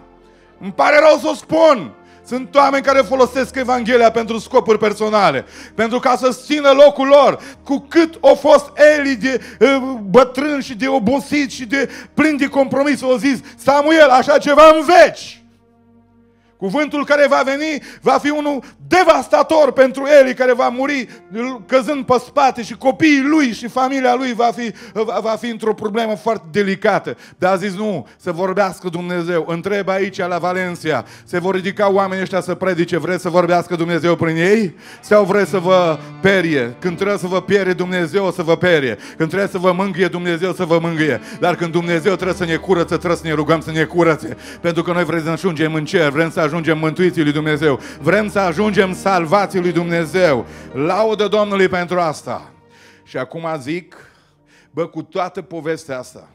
Îmi pare rău să o spun. Sunt oameni care folosesc Evanghelia pentru scopuri personale, pentru ca să-ți țină locul lor. Cu cât a fost Eli de bătrân și de obosit și de plin de compromis, o zis, Samuel, așa ceva în veci. Cuvântul care va veni va fi unul devastator pentru Eli, care va muri căzând pe spate și copiii lui și familia lui va fi într-o problemă foarte delicată. Dar a zis nu, să vorbească Dumnezeu. Întreb aici la Valencia, se vor ridica oamenii ăștia să predice, vreți să vorbească Dumnezeu prin ei? Sau vreți să vă perie? Când trebuie să vă perie Dumnezeu, o să vă perie. Când trebuie să vă mângâie Dumnezeu, să vă mângâie. Dar când Dumnezeu trebuie să ne curăță, trebuie să ne rugăm să ne curățe. Pentru că noi vrem să ajungem în cer, vrem să ajungem mântuiții lui Dumnezeu, vrem să ajungem salvații lui Dumnezeu. Laudă Domnului pentru asta. Și acum zic, bă, cu toată povestea asta,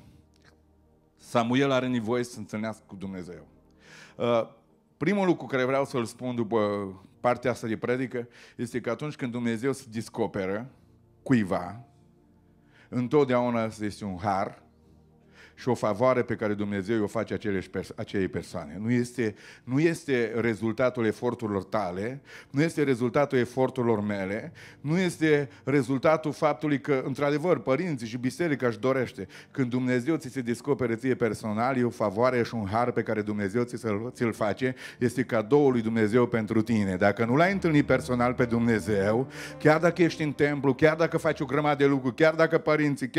Samuel are nevoie să se întâlnească cu Dumnezeu. Primul lucru care vreau să-l spun după partea asta de predică este că atunci când Dumnezeu se descoperă cuiva, întotdeauna este un har și o favoare pe care Dumnezeu o face acelei persoane. Nu este rezultatul eforturilor tale, nu este rezultatul eforturilor mele, nu este rezultatul faptului că, într-adevăr, părinții și biserica își dorește. Când Dumnezeu ți se descopere ție personal, e o favoare și un har pe care Dumnezeu ți-l face, este cadoul lui Dumnezeu pentru tine. Dacă nu l-ai întâlnit personal pe Dumnezeu, chiar dacă ești în templu, chiar dacă faci o grămadă de lucruri, chiar dacă părinții,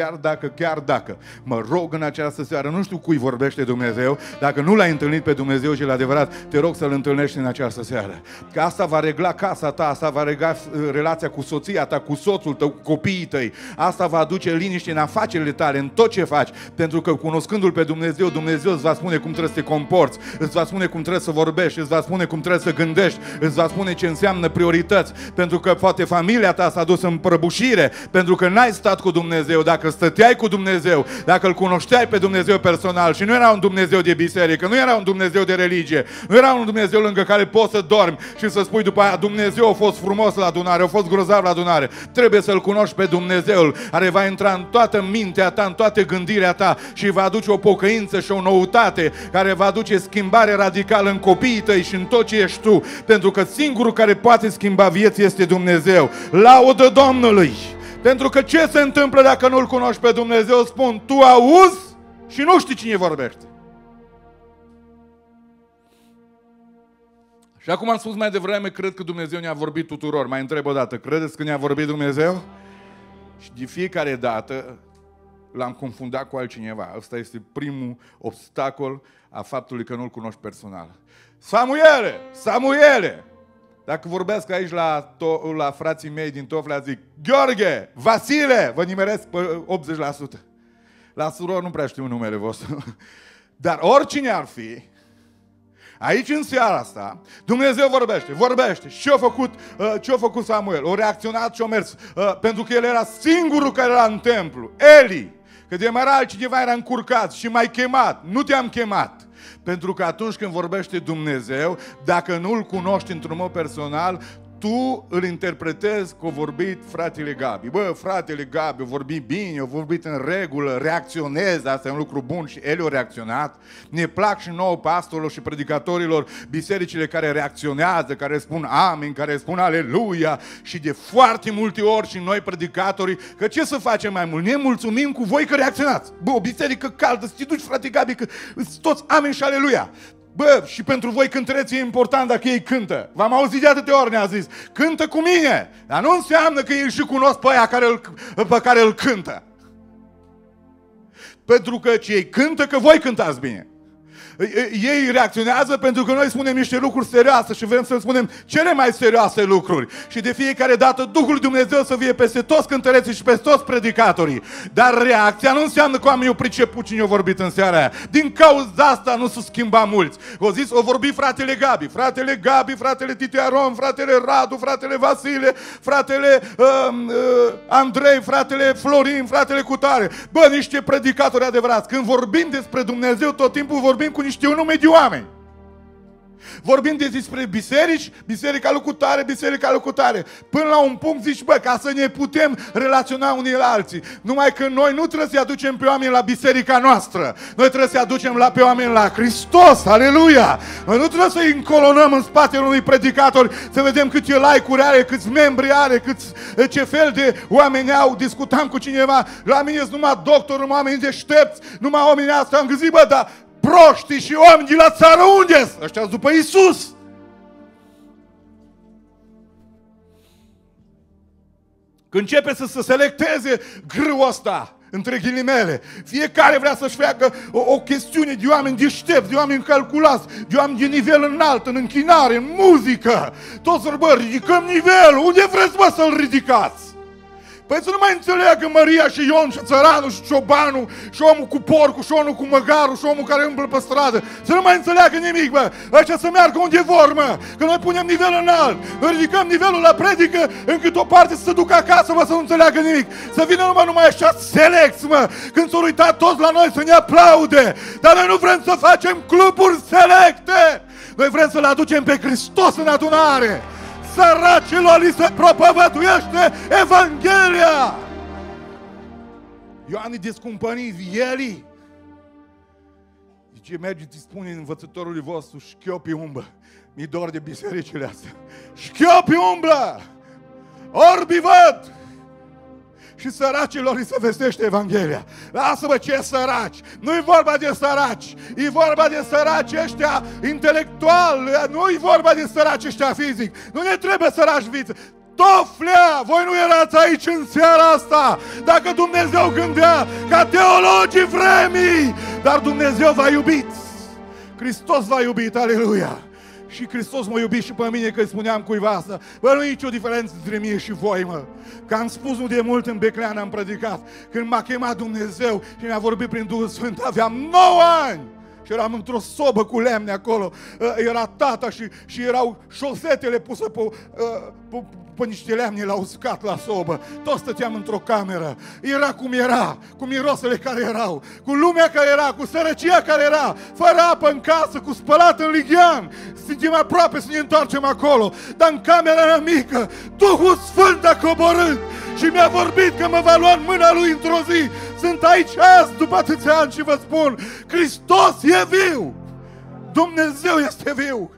chiar dacă, mă rog în această seară, nu știu cui vorbește Dumnezeu, dacă nu l-ai întâlnit pe Dumnezeu și adevărat, te rog să-L întâlnești în această seară. Că asta va regla casa ta, asta va regla relația cu soția ta, cu soțul tău, cu copiii tăi, asta va aduce liniște în afacerile tale, în tot ce faci, pentru că cunoscându-L pe Dumnezeu, Dumnezeu îți va spune cum trebuie să te comporți, îți va spune cum trebuie să vorbești, îți va spune cum trebuie să gândești, îți va spune ce înseamnă priorități, pentru că poate familia ta s-a dus în prăbușire, pentru că n-ai stat cu Dumnezeu. Dacă stăteai cu Dumnezeu, dacă îl cunoșteai pe Dumnezeu personal și nu era un Dumnezeu de biserică, nu era un Dumnezeu de religie, nu era un Dumnezeu lângă care poți să dormi și să spui după aia Dumnezeu a fost frumos la adunare, a fost grozav la adunare. Trebuie să-L cunoști pe Dumnezeul care va intra în toată mintea ta, în toată gândirea ta și va aduce o pocăință și o noutate, care va aduce schimbare radicală în copiii tăi și în tot ce ești tu, pentru că singurul care poate schimba vieți este Dumnezeu. Laudă Domnului! Pentru că ce se întâmplă dacă nu-L cunoști pe Dumnezeu? Spun, tu auzi și nu știi cine vorbește. Și acum am spus mai devreme, cred că Dumnezeu ne-a vorbit tuturor. Mai întreb o dată, credeți că ne-a vorbit Dumnezeu? Și de fiecare dată l-am confundat cu altcineva. Ăsta este primul obstacol a faptului că nu-L cunoști personal. Samuele! Samuele! Dacă vorbesc aici la frații mei din Toflea, zic Gheorghe, Vasile, vă nimeresc pe 80%. La suror nu prea știu numele vostru. Dar oricine ar fi, aici în seara asta, Dumnezeu vorbește. Și ce-a făcut Samuel? O reacționat și a mers. Pentru că el era singurul care era în templu. Eli, că de mai era altcineva, era încurcat și m-ai chemat. Nu te-am chemat. Pentru că atunci când vorbește Dumnezeu, dacă nu-L cunoști într-un mod personal, tu îl interpretezi că a vorbit fratele Gabi. Bă, fratele Gabi a vorbit bine, a vorbit în regulă, reacționează, asta e un lucru bun și el a reacționat. Ne plac și nouă pastorilor și predicatorilor bisericile care reacționează, care spun amin, care spun aleluia și de foarte multe ori și noi predicatorii, că ce să facem mai mult? Ne mulțumim cu voi că reacționați. Bă, o biserică caldă, să te duci, frate Gabi, că toți amin și aleluia. Bă, și pentru voi cântăreți e important dacă ei cântă. V-am auzit de atâtea ori, ne-a zis, cântă cu mine, dar nu înseamnă că ei și cunosc pe aia pe care îl cântă. Pentru că ei cântă, că voi cântați bine. Ei reacționează pentru că noi spunem niște lucruri serioase și vrem să spunem cele mai serioase lucruri. Și de fiecare dată Duhul Dumnezeu să fie peste toți cântăreții și peste toți predicatorii. Dar reacția nu înseamnă că oamenii au priceput cine a vorbit în seara aia. Din cauza asta nu se schimba mulți. O zis, o vorbi fratele Gabi, fratele Tite Aron, fratele Radu, fratele Vasile, fratele Andrei, fratele Florin, fratele Cutare. Bă, niște predicatori adevărați. Când vorbim despre Dumnezeu, tot timpul vorbim cu niște nume de oameni. Vorbim despre biserici, biserica lui Cutare. Până la un punct zici, bă, ca să ne putem relaționa unii la alții. Numai că noi nu trebuie să-i aducem pe oameni la biserica noastră. Noi trebuie să-i aducem pe oameni la Hristos. Aleluia! Noi nu trebuie să-i încolonăm în spatele unui predicator să vedem câte like-uri are, câți membri are, ce fel de oameni au. Discutam cu cineva, la mine sunt numai doctori, numai oameni deștepți, numai oamenii asta. Am gândit, bă, dar proștii și oameni de la țară unde-s? Ăștia după Iisus. Când începe să se selecteze grâul ăsta, între ghilimele, fiecare vrea să-și facă o chestiune de oameni deștepți, de oameni calculați, de oameni de nivel înalt, în închinare, în muzică. Toți bă, ridicăm nivelul. Unde vreți, bă, să-l ridicați? Păi să nu mai înțeleagă Maria și Ion și țăranul și ciobanul și omul cu porcul și omul cu măgarul și omul care umblă pe stradă. Să nu mai înțeleagă nimic, bă. Ăștia să meargă unde vor, mă. Că noi punem nivel înalt. Noi ridicăm nivelul la predică încât o parte să se ducă acasă, mă, să nu înțeleagă nimic. Să vină numai așa selecți, mă. Când s-au uitat toți la noi să ne aplaude. Dar noi nu vrem să facem cluburi selecte. Noi vrem să-L aducem pe Hristos în adunare. Săracilor li se propovăduiește Evanghelia. Ioan e descumpănit, Eli. Zice, mergeți, spune învățătorului vostru, șchiopii umblă. Mi-e dor de bisericile astea. Șchiopii umblă, orbi văd. Și săracilor îi se vestește Evanghelia. Lasă-mă, ce săraci! Nu-i vorba de săraci, e vorba de săraci ăștia intelectuali, nu-i vorba de săraci ăștia fizic. Nu ne trebuie săraci viță. Toflea, voi nu erați aici în seara asta dacă Dumnezeu gândea ca teologii vremii, dar Dumnezeu v-a iubit. Hristos v-a iubit, aleluia! Și Hristos m-a iubit și pe mine, că îi spuneam cuiva asta. Bă, nu e nicio diferență între mine și voi, mă. Că am spus nu de mult în Beclean, am predicat. Când m-a chemat Dumnezeu și mi-a vorbit prin Duhul Sfânt, aveam 9 ani. Și și eram într-o sobă cu lemne acolo. Era tata și erau șosetele puse pe niște lemne la uscat la sobă. Toți stăteam într-o cameră. Era, cu mirosele care erau, cu lumea care era, cu sărăcia care era, fără apă în casă, cu spălat în lighean. Suntem aproape să ne întoarcem acolo, dar în camera mea mică, Duhul Sfânt a coborât și mi-a vorbit că mă va lua în mâna Lui într-o zi. Sunt aici azi, după atâția ani, și vă spun, Hristos e viu! Dumnezeu este viu!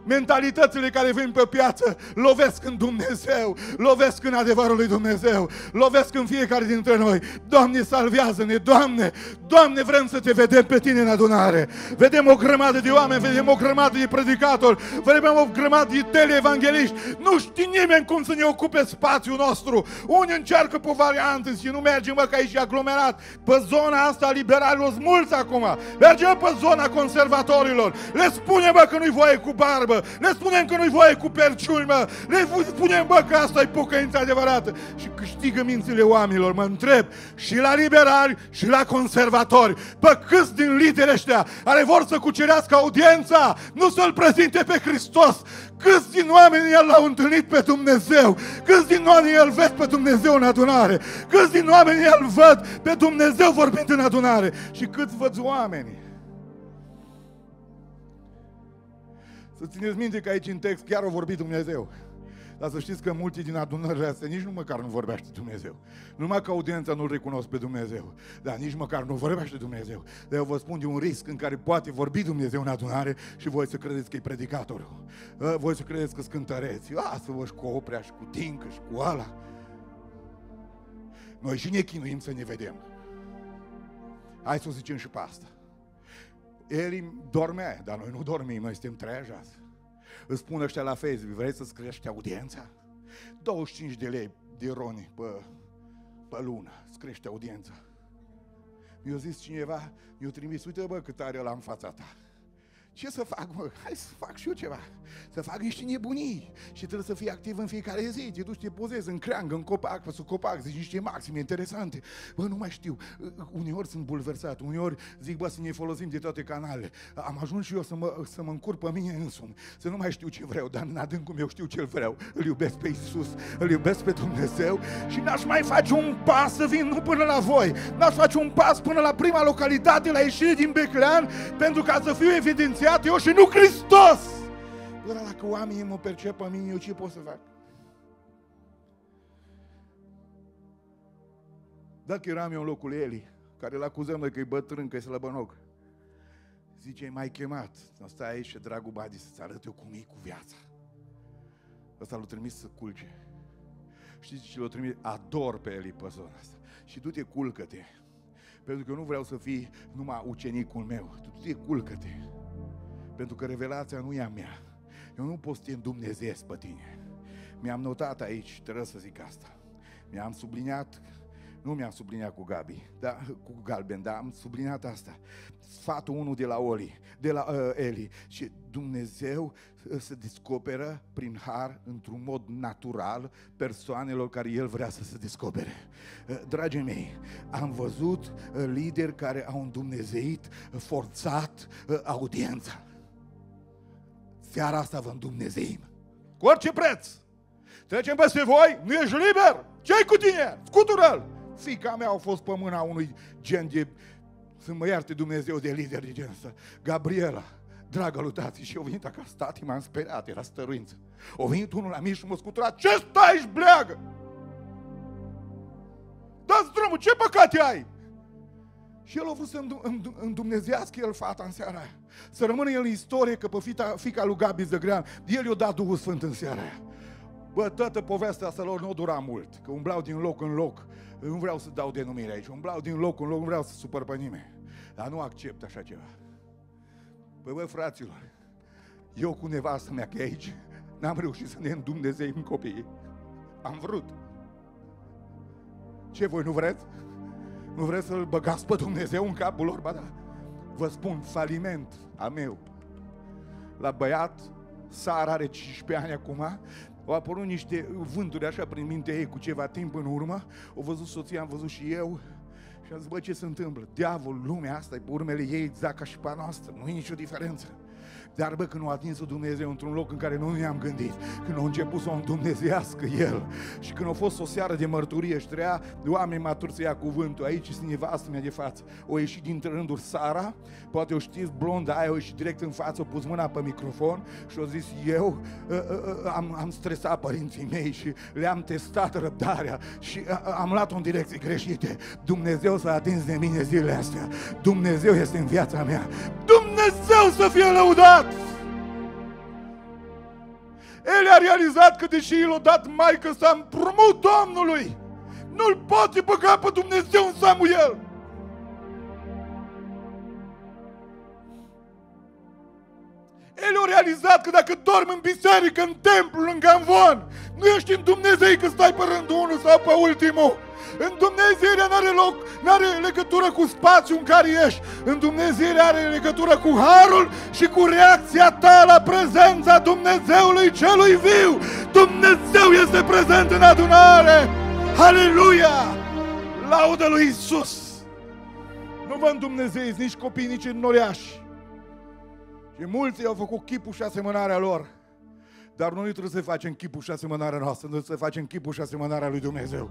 Mentalitățile care vin pe piață lovesc în Dumnezeu, lovesc în adevărul lui Dumnezeu, lovesc în fiecare dintre noi. Doamne, salvează-ne, Doamne! Doamne, vrem să te vedem pe tine în adunare. Vedem o grămadă de oameni, vedem o grămadă de predicatori, vedem o grămadă de teleevangeliști. Nu știe nimeni cum să ne ocupe spațiul nostru. Unii încearcă pe variante și nu mergem, mă, că aici e aglomerat. Pe zona asta a liberalilor sunt mulți acum. Mergem pe zona conservatorilor. Le spunem, bă, că nu-i voie cu barbă. Le spunem că nu-i voie cu perciuni, mă. Le spunem, bă, că asta e pocăința adevărată. Și câștigă mințile oamenilor, mă întreb, și la liberali și la conservatori. Bă, câți din liderii ăștia care vor să cucerească audiența, nu să-L prezinte pe Hristos? Câți din oamenii el l-au întâlnit pe Dumnezeu? Câți din oamenii el văd pe Dumnezeu în adunare? Câți din oamenii el văd pe Dumnezeu vorbind în adunare? Și câți văd oamenii? Să țineți minte că aici în text chiar a vorbit Dumnezeu. Dar să știți că mulți din adunările astea nici nu măcar nu vorbește Dumnezeu. Numai că audiența nu-L recunosc pe Dumnezeu. Dar nici măcar nu vorbește Dumnezeu. Dar eu vă spun de un risc în care poate vorbi Dumnezeu în adunare și voi să credeți că e predicatorul. Voi să credeți că sunt cântăreți. Lasă-vă și cu Oprea și cu Tincă și cu ala. Noi și ne chinuim să ne vedem. Hai să o zicem și pe asta. Eli dormea, dar noi nu dormim, noi suntem treajați. Îți spun ăștia la Facebook, vrei să-ți crești audiența? 25 de lei de roni pe lună, îți crește audiența. Mi-a zis cineva, mi-a trimis, uite bă cât are ăla în fața ta. Ce să fac, mă? Hai să fac și eu ceva. Să fac niște nebunii. Și trebuie să fii activ în fiecare zi. Te duci, te pozezi în creangă, în copac, pe sub copac, zici niște maxime interesante. Bă, nu mai știu. Uneori sunt bulversat, uneori zic, bă, să ne folosim de toate canalele. Am ajuns și eu să mă încurc pe mine însumi. Să nu mai știu ce vreau, dar în adâncul meu știu ce vreau. Îl iubesc pe Iisus, îl iubesc pe Dumnezeu și n-aș mai face un pas să vin nu până la voi. N-aș face un pas până la prima localitate, la ieșire din Beclean, pentru ca să fiu evidențiat eu și nu Hristos. Până dacă oamenii mă percep pe mine, eu ce pot să fac? Dacă eram eu în locul Eli, care l-acuzăm de că e bătrân, că e slăbănoc, zice, m-ai chemat, stai aici și dragul Badi să-ți arăt eu cum e cu viața. Ăsta l-a trimis să culce. Știți ce l-a trimis? Ador pe Eli pe zona asta. Și tu te culcă-te. Pentru că eu nu vreau să fii numai ucenicul meu. Tu te culcă-te. Pentru că revelația nu e a mea. Eu nu pot să te îndumnezeesc pe tine. Mi-am notat aici, trebuie să zic asta. Mi-am subliniat, nu mi-am subliniat cu Gabi, cu galben, dar am subliniat asta. Sfatul 1 de la Eli. Și Dumnezeu se descoperă prin har, într-un mod natural, persoanelor care El vrea să se descopere. Dragii mei, am văzut lideri care au îndumnezeit, forțat audiența. Seara asta vă îndumnezeim. Cu orice preț. Trecem peste voi, nu ești liber? Ce-ai cu tine? Scutură-l! Fiica mea a fost pe mâna unui gen de, să mă ierte Dumnezeu, de lider de genul ăsta. Gabriela, dragă lui tati, și eu venit acasă, tati m-am speriat, era stăruință. O venit unul la mine și m-a scuturat, ce stai și bleagă? Dați drumul, ce păcate ai? Și el a vrut să îndumnezească el fata în seara aia. Să rămână el în istorie că pe fiica lui Gabi Zăgrean, el i-a dat Duhul Sfânt în seara aia. Bă, toată povestea asta lor nu dura mult, că umblau din loc în loc. Nu vreau să dau denumire aici, umblau din loc în loc, nu vreau să supăr pe nimeni. Dar nu accept așa ceva. Păi bă, fraților, eu cu nevastă mea că e aici, n-am reușit să ne îndumnezeim copiii. Am vrut. Ce, voi nu vreți? Nu vreți să-L băgați pe Dumnezeu în capul lor? Ba da. Vă spun, faliment al meu. La băiat, Sara are 15 ani acum, au apărut niște vânturi așa prin mintea ei cu ceva timp în urmă, au văzut soția, am văzut și eu, Și am zis, bă, ce se întâmplă? Diavolul, lumea asta e pe urmele ei exact ca și pe a noastră, nu e nicio diferență. Dar, bă, când a atins-o Dumnezeu într-un loc în care nu ne-am gândit, când a început să o îndumnezească El și când a fost o seară de mărturie și treia oameni maturi să ia cuvântul, aici este nevastă mea de față, o ieșit dintre rânduri Sara, poate o știți, blonda aia, o ieșit direct în față, o pus mâna pe microfon și a zis, eu am stresat părinții mei și le-am testat răbdarea și am luat-o în direcții greșite. Dumnezeu s-a atins de mine zilele astea, Dumnezeu este în viața mea, Dumnezeu să fie lăudat! El a realizat că deși i-l-a dat maică sa împrumut Domnului, nu-l poate băga pe Dumnezeu în Samuel. El a realizat că dacă dormi în biserică, în templu, lângă amvon, nu ești în Dumnezei că stai pe rândul 1 sau pe ultimul. În Dumnezeirea n-are legătură cu spațiul în care ești. În Dumnezeirea are legătură cu harul și cu reacția ta la prezența Dumnezeului celui viu. Dumnezeu este prezent în adunare. Haleluia! Laudă lui Iisus! Nu vă îndumnezeiți nici copii, nici înnoriași. Și mulți au făcut chipul și asemănarea lor. Dar noi trebuie să facem chipul și asemănarea noastră, noi trebuie să facem chipul și asemănarea lui Dumnezeu.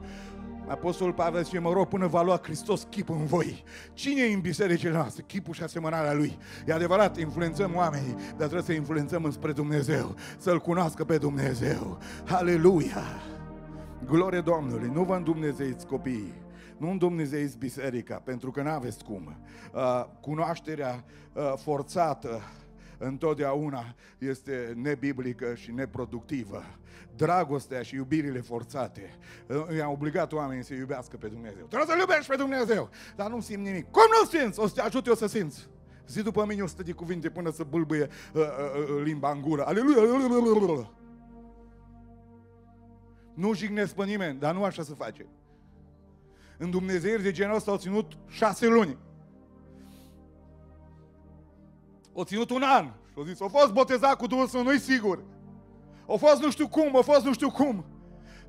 Apostolul Pavel zice, mă rog, până va lua Hristos chipul în voi. Cine e în bisericile noastre? Chipul și asemănarea Lui. E adevărat, influențăm oamenii, dar trebuie să influențăm înspre Dumnezeu, să-L cunoască pe Dumnezeu. Aleluia! Glorie Domnului! Nu vă îndumnezeiți copiii, nu îndumnezeiți biserica, pentru că n-aveți cum. Cunoașterea forțată întotdeauna este nebiblică și neproductivă. Dragostea și iubirile forțate i-au obligat oamenii să iubească pe Dumnezeu. Trebuie să-L iubești pe Dumnezeu, dar nu simt nimic. Cum nu simți? O să te ajut eu să simți. Zi după mine 100 de cuvinte până să bâlbâie limba în gură. Aleluia! Nu jignesc pe nimeni, dar nu așa se face. În Dumnezeieri de genul ăsta au ținut 6 luni. O ținut un an. Și au zis, a fost botezat cu Duhul Sfânt, nu-i sigur. A fost nu știu cum, a fost nu știu cum.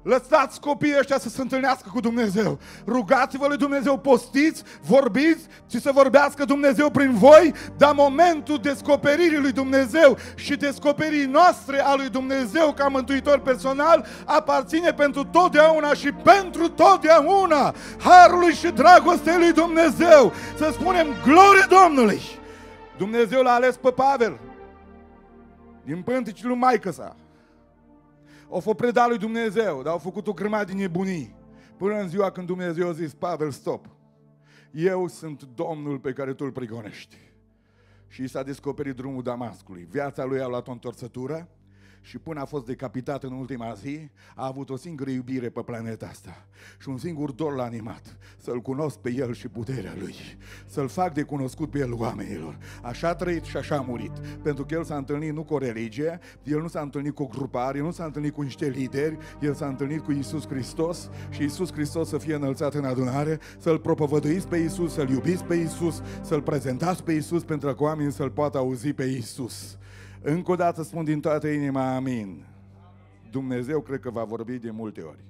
Lăsați copiii ăștia să se întâlnească cu Dumnezeu. Rugați-vă lui Dumnezeu, postiți, vorbiți și să vorbească Dumnezeu prin voi, dar momentul descoperirii lui Dumnezeu și descoperirii noastre a lui Dumnezeu ca mântuitor personal aparține pentru totdeauna și pentru totdeauna harului și dragostei lui Dumnezeu. Să spunem glorie Domnului! Dumnezeu l-a ales pe Pavel din pânticii lui maică sa. O fost predat lui Dumnezeu, dar au făcut o grămadă de nebunii. Până în ziua când Dumnezeu a zis, Pavel, stop. Eu sunt Domnul pe care tu îl prigonești. Și i s-a descoperit drumul Damascului. Viața lui a luat o întorsătură și până a fost decapitat în ultima zi, a avut o singură iubire pe planeta asta. Și un singur dor l-a animat, să-L cunosc pe El și puterea Lui. Să-L fac de cunoscut pe El oamenilor. Așa a trăit și așa a murit. Pentru că El s-a întâlnit nu cu o religie, El nu s-a întâlnit cu o grupare, El nu s-a întâlnit cu niște lideri, El s-a întâlnit cu Iisus Hristos și Iisus Hristos să fie înălțat în adunare, să-L propovăduiți pe Iisus, să-L iubiți pe Iisus, să-L prezentați pe Iisus pentru că oamenii să-L poată auzi pe Iisus. Încă o dată spun din toată inima, amin. Dumnezeu cred că va vorbi de multe ori.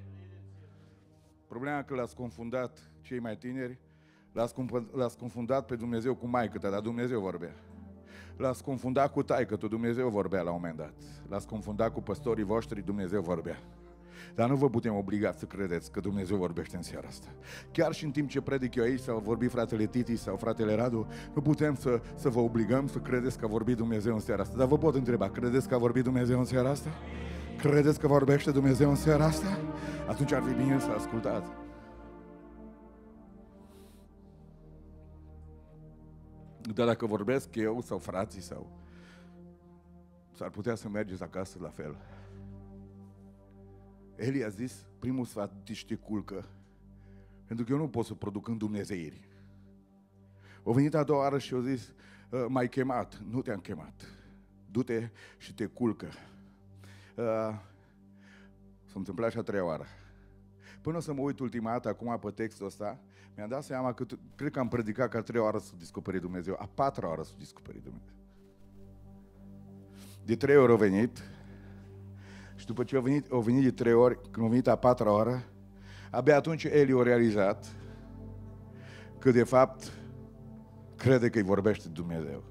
Problema e că l-ați confundat, cei mai tineri, l-ați confundat pe Dumnezeu cu maică-ta, dar Dumnezeu vorbea. L-ați confundat cu taică-tu, Dumnezeu vorbea la un moment dat. L-ați confundat cu păstorii voștri, Dumnezeu vorbea. Dar nu vă putem obliga să credeți că Dumnezeu vorbește în seara asta. Chiar și în timp ce predic eu aici, sau vorbi fratele Titi sau fratele Radu, nu putem să vă obligăm să credeți că a vorbit Dumnezeu în seara asta. Dar vă pot întreba, credeți că a vorbit Dumnezeu în seara asta? Credeți că vorbește Dumnezeu în seara asta? Atunci ar fi bine să ascultați. Dar dacă vorbesc eu sau frații sau s-ar putea să mergeți acasă la fel. Eli a zis, primul sfat, te culcă, pentru că eu nu pot să produc în dumnezeiri. O venit a doua oară și a zis, m-ai chemat, nu te-am chemat, du-te și te culcă. S-a întâmplat și a treia oară. Până să mă uit ultima dată acum pe textul ăsta, mi-am dat seama că cred că am predicat că a treia oară să descoperi Dumnezeu, a patra oară să descoperi Dumnezeu. De 3 ori a venit. Și după ce au venit de 3 ori, când a venit a 4-a oară, abia atunci Eli a realizat că de fapt crede că îi vorbește Dumnezeu.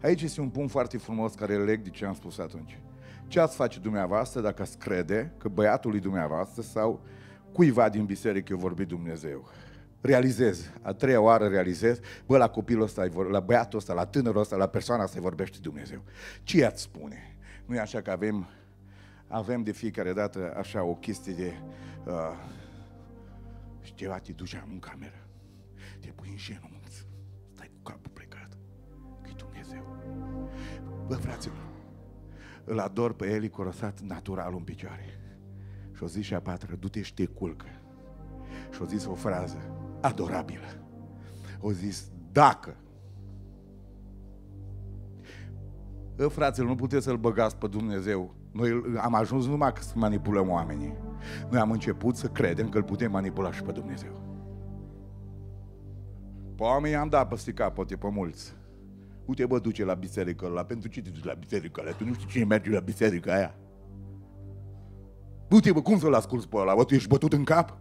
Aici este un punct foarte frumos care leg de ce am spus atunci. Ce ați face dumneavoastră dacă ați crede că băiatul lui dumneavoastră sau cuiva din biserică i-a vorbit Dumnezeu? Realizez, a treia oară realizez, bă, la copilul ăsta, la băiatul ăsta, la tânărul ăsta, la persoana asta îi vorbește Dumnezeu. Ce ați spune? Nu e așa că avem de fiecare dată așa o chestie de și ceva, te duci în cameră, te pui în genunchi, stai cu capul plecat, că-i Dumnezeu. Bă, fraților, îl ador pe Eli cu răsat naturalul în picioare. Și-o zis și a patra, du-te și te culcă. Și-o zis o frază adorabilă. O zis, dacă. Fraților, nu puteți să-L băgați pe Dumnezeu. Noi am ajuns numai că să manipulăm oamenii. Noi am început să credem că îl putem manipula și pe Dumnezeu. Pe oamenii am dat peste capote pe mulți. Uite, bă, duce la biserică ăla. Pentru ce te duci la biserică ăla? Tu nu știi cine merge la biserică aia. Uite, bă, cum să-l asculți pe ăla? Bă, tu ești bătut în cap?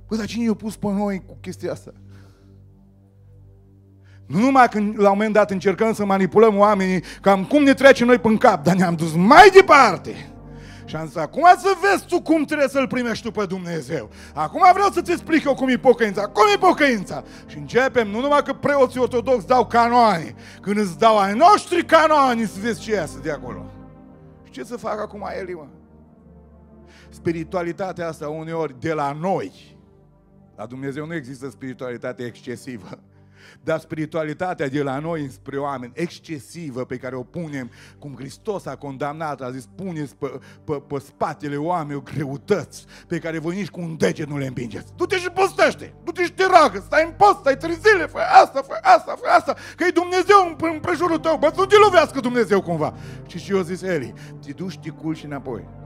Bă, dar cine i-a pus pe noi cu chestia asta? Nu numai când la un moment dat încercăm să manipulăm oamenii, cam cum ne trece noi până cap, dar ne-am dus mai departe. Și am zis, acum să vezi tu cum trebuie să-L primești tu pe Dumnezeu. Acum vreau să-ți explic eu cum e pocăința. Cum e pocăința? Și începem, nu numai că preoții ortodoxi dau canoane, când îți dau ai noștri canoane, să vezi ce iasă de acolo. Și ce să fac acum Eli, mă? Spiritualitatea asta uneori de la noi, la Dumnezeu nu există spiritualitate excesivă, dar spiritualitatea de la noi înspre oameni excesivă pe care o punem, cum Hristos a condamnat, a zis, puneți pe spatele oamenilor greutăți pe care voi nici cu un deget nu le împingeți. Du-te și postește, du-te și te roagă, stai în post, stai 3 zile, fă asta, fă asta, fă asta, că e Dumnezeu în prejurul tău, bă, să nu te lovească Dumnezeu cumva. Și eu zis, Eli, te duci, te culci înapoi.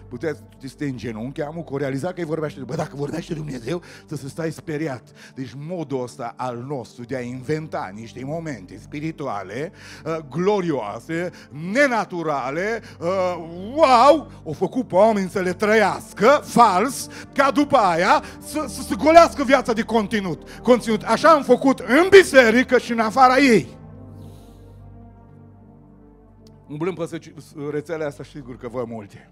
Puteți să stai în genunchi, o realiza că îi vorbește. Bă, dacă vorbește Dumnezeu, să stai speriat. Deci modul ăsta al nostru de a inventa niște momente spirituale, glorioase, nenaturale, wow, au făcut pe oameni să le trăiască fals, ca după aia să golească viața de conținut. Așa am făcut în biserică și în afara ei. Umblând pe rețelele astea, sigur că văd multe.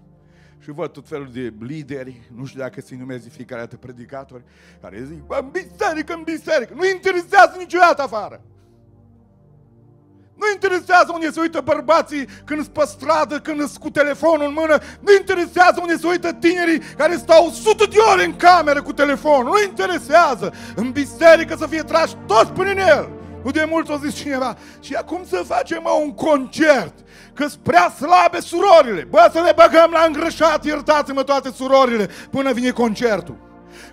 Și văd tot felul de lideri, nu știu dacă se numesc de fiecare dată predicatori, care zic, bă, în biserică, nu interesează niciodată afară. Nu interesează unde se uită bărbații când sunt pe stradă, când sunt cu telefonul în mână, nu interesează unde se uită tinerii care stau 100 de ore în cameră cu telefonul, nu interesează. În biserică să fie trași toți prin el. Nu de mult o zis cineva, și acum să facem un concert, că-s prea slabe surorile. Bă, să le băgăm la îngrășat, iertați-mă toate surorile, până vine concertul.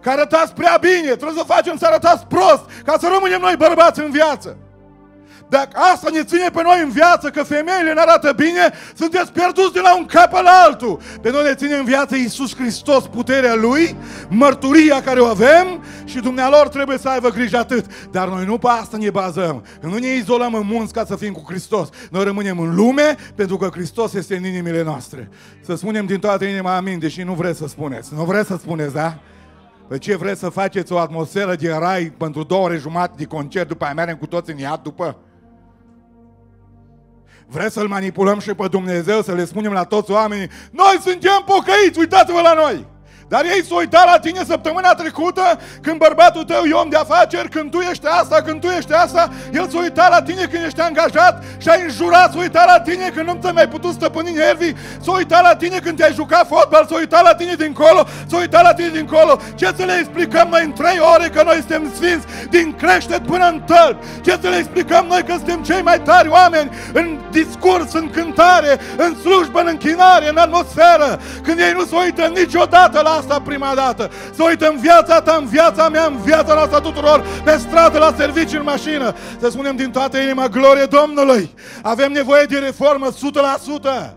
Că arătați prea bine, trebuie să facem să arătați prost, ca să rămânem noi bărbați în viață. Dacă asta ne ține pe noi în viață, că femeile ne arată bine, sunteți pierduți de la un cap la altul. Pe noi ne ține în viață Iisus Hristos, puterea Lui, mărturia care o avem și dumnealor trebuie să aibă grijă atât. Dar noi nu pe asta ne bazăm. Nu ne izolăm în munți ca să fim cu Hristos. Noi rămânem în lume pentru că Hristos este în inimile noastre. Să spunem din toată inima amin, deși nu vreți să spuneți. Nu vreți să spuneți, da? Păi ce vreți să faceți o atmosferă de rai pentru 2 ore jumate de concert, după aia mergem cu toți în iad după? Vreți să-L manipulăm și pe Dumnezeu, să le spunem la toți oamenii, noi suntem pocăiți, uitați-vă la noi! Dar ei s-au uitat la tine săptămâna trecută, când bărbatul tău e om de afaceri, când tu ești asta, el s-a uitat la tine când ești angajat și ai înjurat, s-a uitat la tine când nu ți-ai mai putut stăpâni nervii, s-a uitat la tine când te-ai jucat fotbal, s-a uitat la tine dincolo, Ce să le explicăm noi în 3 ore că noi suntem sfinți, din creștet până în tălpi? Ce să le explicăm noi că suntem cei mai tari oameni în discurs, în cântare, în slujbă, în închinare, în atmosferă, când ei nu se uită niciodată la asta prima dată. Să uită în viața ta, în viața mea, în viața noastră tuturor, pe stradă, la serviciu, în mașină. Să spunem din toată inima, glorie Domnului! Avem nevoie de reformă 100%!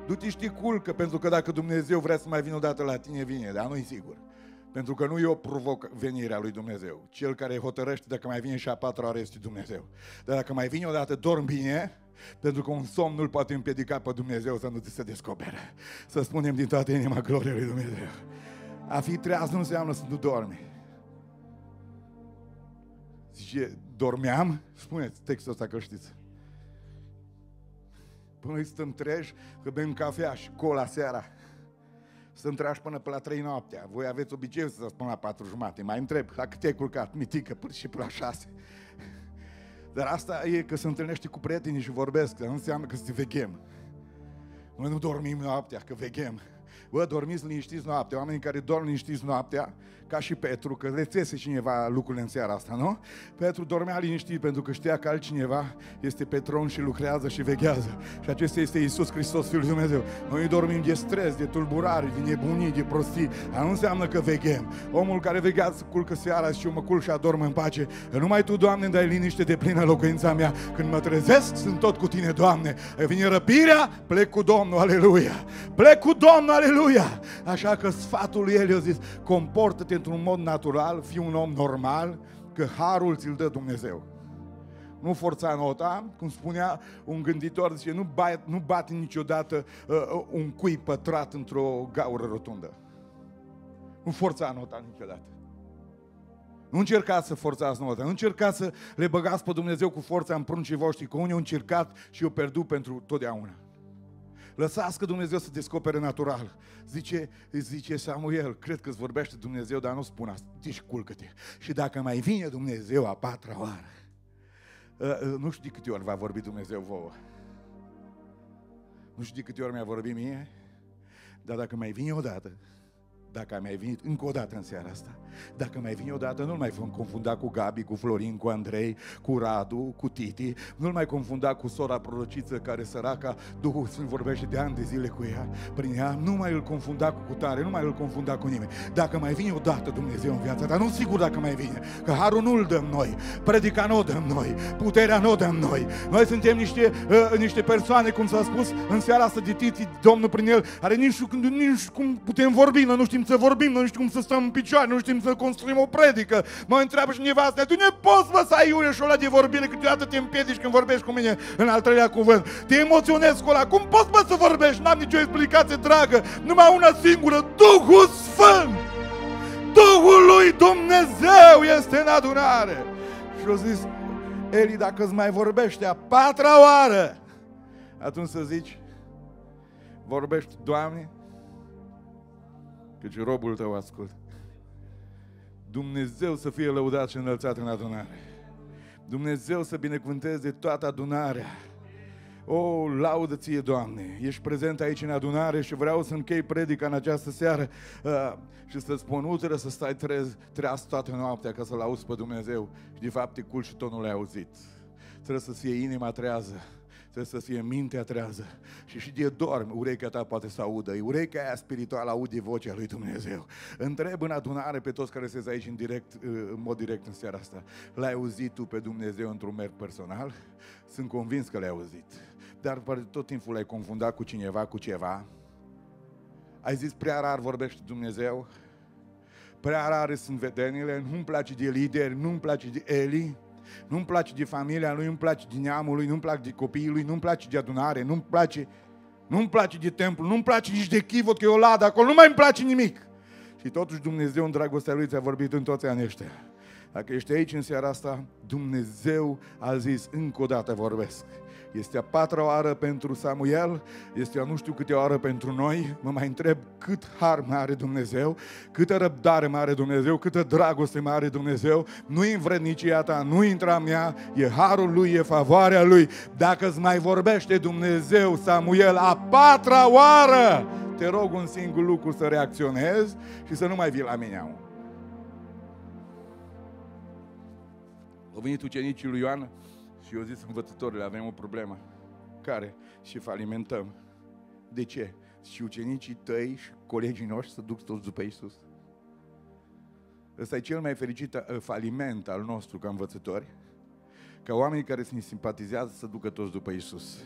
Du-te și te culcă, pentru că dacă Dumnezeu vrea să mai vină odată la tine, vine, dar nu-i sigur. Pentru că nu eu provoc venirea lui Dumnezeu. Cel care hotărăște dacă mai vine și a 4 ore este Dumnezeu. Dar dacă mai vine odată, dorm bine, pentru că un somn nu-L poate împiedica pe Dumnezeu să nu ți se descopere. Să spunem din toată inima gloria lui Dumnezeu. A fi treaz nu înseamnă să nu dormi. Zice, dormeam, spuneți textul ăsta că știți. Până stăm treji, că bem cafea și cola seara. Stăm treji până pe la 3 noaptea. Voi aveți obiceiul să stați până la 4 jumate. Mai întreb, la cât ai culcat? Mitică, până și până la 6. Dar asta e că se întâlnește cu prietenii și vorbesc, dar nu înseamnă că se veghem. Noi nu dormim noaptea, că veghem. Bă, dormiți liniștiți noaptea. Oamenii care dorm liniștiți noaptea, ca și Petru, că rețese cineva lucrurile în seara asta, nu? Petru dormea liniștit pentru că știa că altcineva este pe tron și lucrează și veghează. Și acesta este Iisus Hristos, Fiul lui Dumnezeu. Noi dormim de stres, de tulburare, de nebunii, de prostii. Dar nu înseamnă că veghem. Omul care veghează culcă seara și eu mă culc și adorm în pace. Că numai Tu, Doamne, îmi dai liniște de plină locuința mea. Când mă trezesc, sunt tot cu Tine, Doamne. Vine răpirea, plec cu Domnul, aleluia. Plec cu Domnul, aleluia. Așa că sfatul lui el i-a zis, comportă-te într-un mod natural, fii un om normal, că harul ți-l dă Dumnezeu. Nu forța nota, cum spunea un gânditor, zice, nu bate niciodată un cui pătrat într-o gaură rotundă. Nu forța nota niciodată. Nu încercați să forțați nota, nu încercați să le băgați pe Dumnezeu cu forța în pruncii voștri, că unii au încercat și au pierdut pentru totdeauna. Lăsați că Dumnezeu să descopere natural. Zice Samuel, cred că îți vorbește Dumnezeu, dar nu spun asta. Deci culcă-te. Și dacă mai vine Dumnezeu a 4-a oară, nu știu de câte ori va vorbi Dumnezeu vouă. Nu știu de câte ori mi-a vorbit mie, dar dacă mai vine odată, dacă ai mai venit încă o dată în seara asta, dacă mai vine odată, nu-l mai vom confunda cu Gabi, cu Florin, cu Andrei, cu Radu, cu Titi, nu-l mai confunda cu sora prorociță care săraca, Duhul Sfânt vorbește de ani de zile cu ea, prin ea, nu mai îl confunda cu cutare, nu mai îl confunda cu nimeni. Dacă mai vine odată Dumnezeu în viața ta, nu sigur dacă mai vine, că harul nu-l dăm noi, predica nu o dăm noi, puterea nu o dăm noi. Noi suntem niște persoane, cum s-a spus în seara asta de Titi, Domnul prin el, are nici cum putem vorbi, noi nu știm să vorbim, noi nu știm cum să stăm în picioare, nu știm să construim o predică. Mă întreabă și nevastă, tu ne poți să ai ureșul ăla de vorbire, câteodată te împiedici când vorbești cu mine în al treilea cuvânt. Te emoționezi cu ăla, cum poți să vorbești? N-am nicio explicație dragă, numai una singură, Duhul Sfânt! Duhul lui Dumnezeu este în adunare. Și a zis, Eli, dacă îți mai vorbește a 4-a oară, atunci să zici, vorbești, Doamne, căci robul Tău ascult. Dumnezeu să fie lăudat și înălțat în adunare. Dumnezeu să binecuvânteze toată adunarea. O, laudă Ție, Doamne! Ești prezent aici în adunare și vreau să închei predica în această seară și să-ți spun, nu trebuie să stai treaz toată noaptea ca să-L auzi pe Dumnezeu și de fapt te culci și tot nu L-ai auzit. Trebuie să fie inima trează. Trebuie să fie mintea trează. Și de dormi, urechea ta poate să audă. Urechea aia spirituală aude vocea lui Dumnezeu. Întreb în adunare pe toți care sunteți aici în mod direct în seara asta. L-ai auzit tu pe Dumnezeu într-un merg personal? Sunt convins că l-ai auzit. Dar tot timpul l-ai confundat cu cineva, cu ceva. Ai zis, prea rar vorbește Dumnezeu. Prea rare sunt vedenile. Nu-mi place de lideri, nu-mi place de Eli. Nu-mi place de familia lui, nu-mi place de neamul lui, nu-mi place de copiii lui, nu-mi place de adunare, nu-mi place de templu, nu-mi place nici de chivot, că e o ladă acolo, nu mai îmi place nimic. Și totuși Dumnezeu în dragostea lui ți-a vorbit în toți anii ăștia. Dacă ești aici în seara asta, Dumnezeu a zis, încă o dată vorbesc. Este a 4-a oară pentru Samuel, este a nu știu câte oară pentru noi. Mă mai întreb cât har mai are Dumnezeu, câtă răbdare mai are Dumnezeu, câtă dragoste mai are Dumnezeu. Nu-i învrednicia ta, nu intra mea, e harul lui, e favoarea lui. Dacă îți mai vorbește Dumnezeu, Samuel, a 4-a oară, te rog un singur lucru, să reacționezi și să nu mai vii la mine acum. Au venit ucenicii lui Ioan și eu zis, învățătorile, avem o problemă. Care? Și falimentăm. De ce? Și ucenicii tăi și colegii noștri să duc toți după Iisus. Ăsta e cel mai fericit faliment al nostru ca învățători, ca oamenii care se simpatizează să ducă toți după Iisus.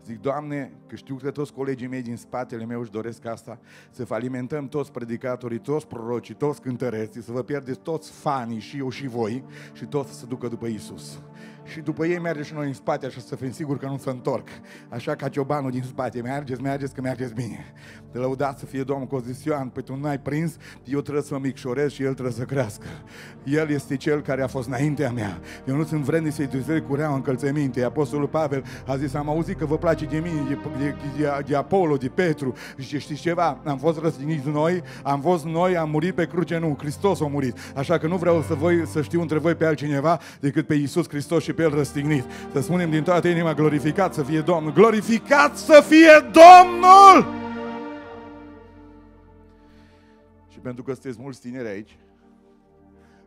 Zic, Doamne, că știu că toți colegii mei din spatele meu își doresc asta, să falimentăm toți predicatorii, toți prorocii, toți cântăreții, să vă pierdeți toți fanii și eu și voi și toți să se ducă după Iisus. Și după ei merge și noi în spate, așa să fim siguri că nu se întorc. Așa ca ciobanul din spate, mergeți, că mergeți bine. De lăudat să fie Domnul, că o zis Ioan, păi tu n-ai prins, eu trebuie să mă micșorez și el trebuie să crească. El este cel care a fost înaintea mea. Eu nu sunt vrednic să-i duc cureaua încălțăminte. Apostolul Pavel a zis, am auzit că vă place de mine, de Apollo, de Petru. Și știți ceva? Am fost răstigniți noi, am murit pe cruce, nu, Hristos a murit. Așa că nu vreau să știu între voi pe altcineva decât pe Iisus Hristos și pe El răstignit. Să spunem din toată inima, glorificat să fie Domnul, glorificat să fie Domnul! Și pentru că sunteți mulți tineri aici,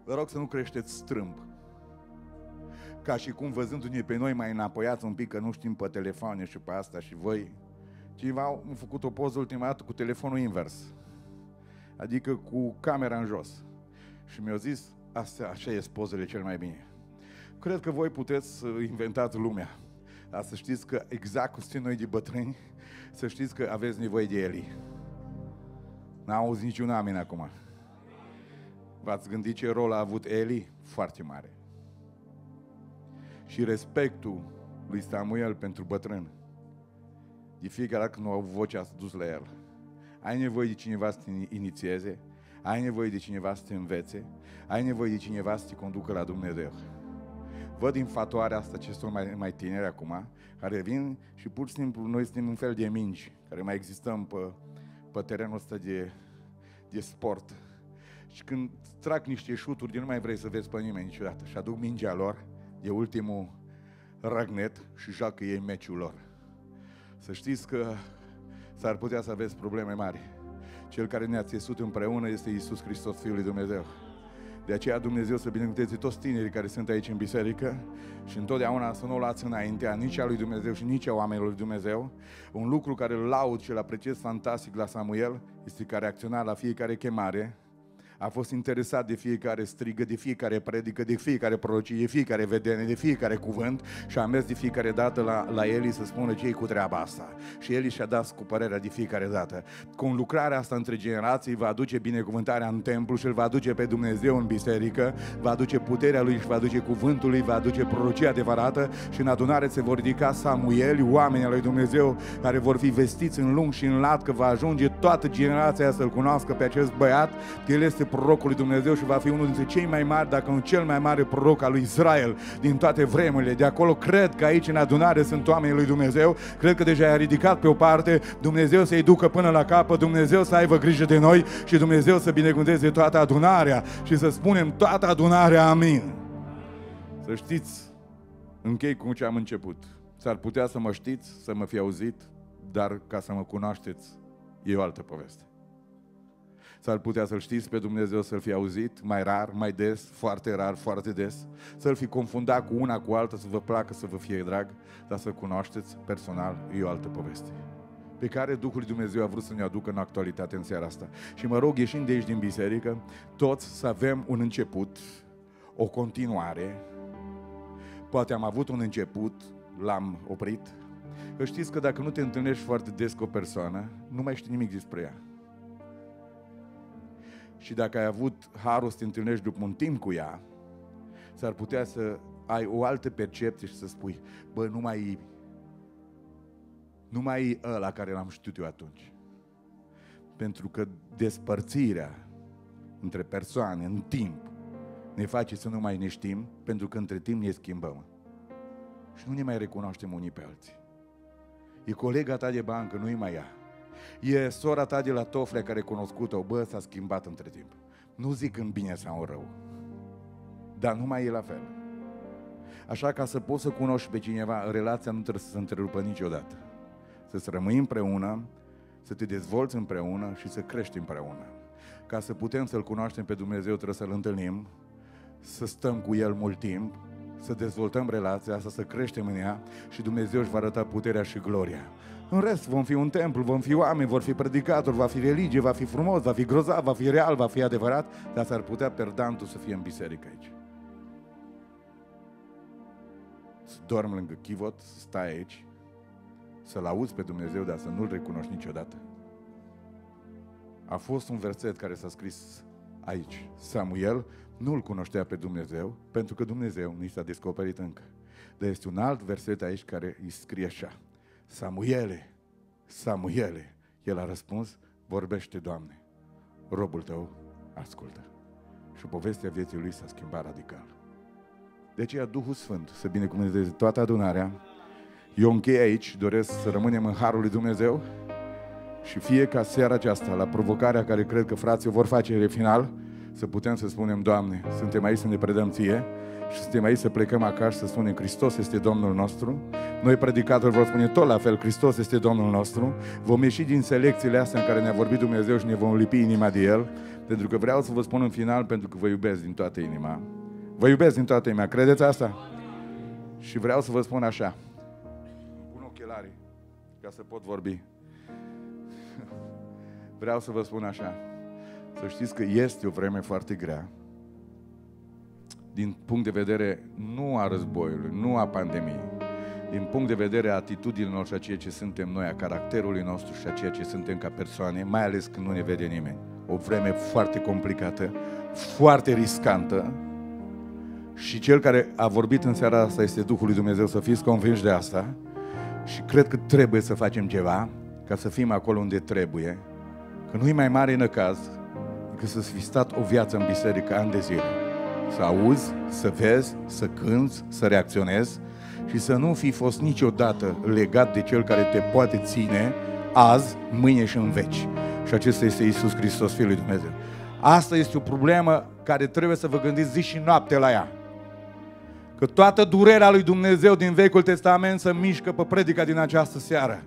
vă rog să nu creșteți strâmb. Ca și cum văzându-ne pe noi mai înapoiați un pic, că nu știm pe telefoane și pe asta și voi. Cineva a făcut o poză ultima dată cu telefonul invers. Adică cu camera în jos. Și mi-a zis, așa e pozele cel mai bine. Cred că voi puteți să inventați lumea. Dar să știți că exact cum suntem noi de bătrâni, să știți că aveți nevoie de Eli. N-am auzit niciun amin acum. V-ați gândit ce rol a avut Eli? Foarte mare. Și respectul lui Samuel pentru bătrân. De fiecare dată când nu au vocea s-a dus la el. Ai nevoie de cineva să te inițieze, ai nevoie de cineva să te învețe, ai nevoie de cineva să te conducă la Dumnezeu. Văd infatuarea asta acestor mai tineri acum, care vin și pur și simplu noi suntem un fel de mingi, care mai existăm pe terenul ăsta de sport. Și când trag niște șuturi, nu mai vrei să vezi pe nimeni niciodată. Și aduc mingea lor, e ultimul răgnet și joacă ei meciul lor. Să știți că s-ar putea să aveți probleme mari. Cel care ne-a țesut împreună este Iisus Hristos, Fiul lui Dumnezeu. De aceea Dumnezeu să binecuvânteze toți tinerii care sunt aici în biserică și întotdeauna să nu o luați înaintea nici a lui Dumnezeu și nici a oamenilor lui Dumnezeu. Un lucru care îl laud și îl apreciez fantastic la Samuel este că a reacționat la fiecare chemare, a fost interesat de fiecare strigă, de fiecare predică, de fiecare prorocie, de fiecare vedenie, de fiecare cuvânt și a mers de fiecare dată la Eli să spună ce-i cu treaba asta. Și Eli și-a dat cu părerea de fiecare dată. Cu lucrarea asta între generații va aduce binecuvântarea în templu și îl va aduce pe Dumnezeu în biserică, va aduce puterea lui și va aduce cuvântul lui, va aduce prorocia adevărată și în adunare se vor ridica Samueli, oamenii lui Dumnezeu care vor fi vestiți în lung și în lat, că va ajunge toată generația să-l cunoască pe acest băiat, că el este prorocul lui Dumnezeu și va fi unul dintre cei mai mari, dacă nu cel mai mare proroc al lui Israel din toate vremurile. De acolo cred că aici în adunare sunt oamenii lui Dumnezeu, cred că deja i-a ridicat pe o parte, Dumnezeu să-i ducă până la capăt, Dumnezeu să aibă grijă de noi și Dumnezeu să binecuvânteze toată adunarea și să spunem toată adunarea amin. Să știți, închei cu ce am început. S-ar putea să mă știți, să mă fi auzit, dar ca să mă cunoașteți e o altă poveste. S-ar putea să-L știți pe Dumnezeu, să-L fi auzit mai rar, mai des, foarte rar, foarte des, să-L fi confundat cu una cu alta, să vă placă, să vă fie drag, dar să-L cunoașteți personal, e o altă poveste pe care Duhul lui Dumnezeu a vrut să ne aducă în actualitate în seara asta. Și mă rog, ieșind de aici din biserică, toți să avem un început, o continuare. Poate am avut un început, l-am oprit. Că știți că dacă nu te întâlnești foarte des cu o persoană, nu mai știi nimic despre ea. Și dacă ai avut harul să te întâlnești după un timp cu ea, s-ar putea să ai o altă percepție și să spui, bă, nu mai e ăla care l-am știut eu atunci. Pentru că despărțirea între persoane în timp ne face să nu mai ne știm, pentru că între timp ne schimbăm. Și nu ne mai recunoaștem unii pe alții. E colega ta de bancă, nu-i mai ea. E sora ta de la Toflea care cunoscut-o, bă, s-a schimbat între timp. Nu zic în bine sau în rău, dar nu mai e la fel. Așa, ca să poți să cunoști pe cineva, relația nu trebuie să se întrerupă niciodată. Să rămâi împreună, să te dezvolți împreună și să crești împreună. Ca să putem să-L cunoaștem pe Dumnezeu, trebuie să-L întâlnim, să stăm cu El mult timp, să dezvoltăm relația asta, să creștem în ea și Dumnezeu își va arăta puterea și gloria. În rest, vom fi un templu, vom fi oameni, vor fi predicatori, va fi religie, va fi frumos, va fi grozav, va fi real, va fi adevărat, dar s-ar putea perdantul să fie în biserică aici. Să dormi lângă chivot, să stai aici, să-L auzi pe Dumnezeu, dar să nu-L recunoști niciodată. A fost un verset care s-a scris aici. Samuel nu-L cunoștea pe Dumnezeu, pentru că Dumnezeu nu i s-a descoperit încă. Dar este un alt verset aici care îi scrie așa. Samuele, Samuele. El a răspuns, vorbește, Doamne, robul tău ascultă. Și povestea vieții lui s-a schimbat radical. De aceea Duhul Sfânt să binecuvânteze toată adunarea. Eu închei aici, doresc să rămânem în Harul lui Dumnezeu și fie ca seara aceasta, la provocarea care cred că frații o vor face de final, să putem să spunem, Doamne, suntem aici să ne predăm Ție și suntem aici să plecăm acasă să spunem, Hristos este Domnul nostru. Noi predicatori vor spune tot la fel, Hristos este Domnul nostru. Vom ieși din selecțiile astea în care ne-a vorbit Dumnezeu și ne vom lipi inima de El, pentru că vreau să vă spun în final, pentru că vă iubesc din toată inima. Vă iubesc din toată inima, credeți asta? Și vreau să vă spun așa, pun ochelarii ca să pot vorbi. Vreau să vă spun așa, să știți că este o vreme foarte grea, din punct de vedere nu a războiului, nu a pandemiei, din punct de vedere a atitudinilor și a ceea ce suntem noi, a caracterului nostru și a ceea ce suntem ca persoane, mai ales când nu ne vede nimeni. O vreme foarte complicată, foarte riscantă, și cel care a vorbit în seara asta este Duhul lui Dumnezeu, să fiți convinși de asta, și cred că trebuie să facem ceva ca să fim acolo unde trebuie, că nu-i mai mare năcaz decât să fi stat o viață în biserică ani de zile. Să auzi, să vezi, să cânți, să reacționezi și să nu fi fost niciodată legat de Cel care te poate ține azi, mâine și în veci. Și acesta este Iisus Hristos, Fiul lui Dumnezeu. Asta este o problemă care trebuie să vă gândiți zi și noapte la ea. Că toată durerea lui Dumnezeu din Vechiul Testament se mișcă pe predica din această seară.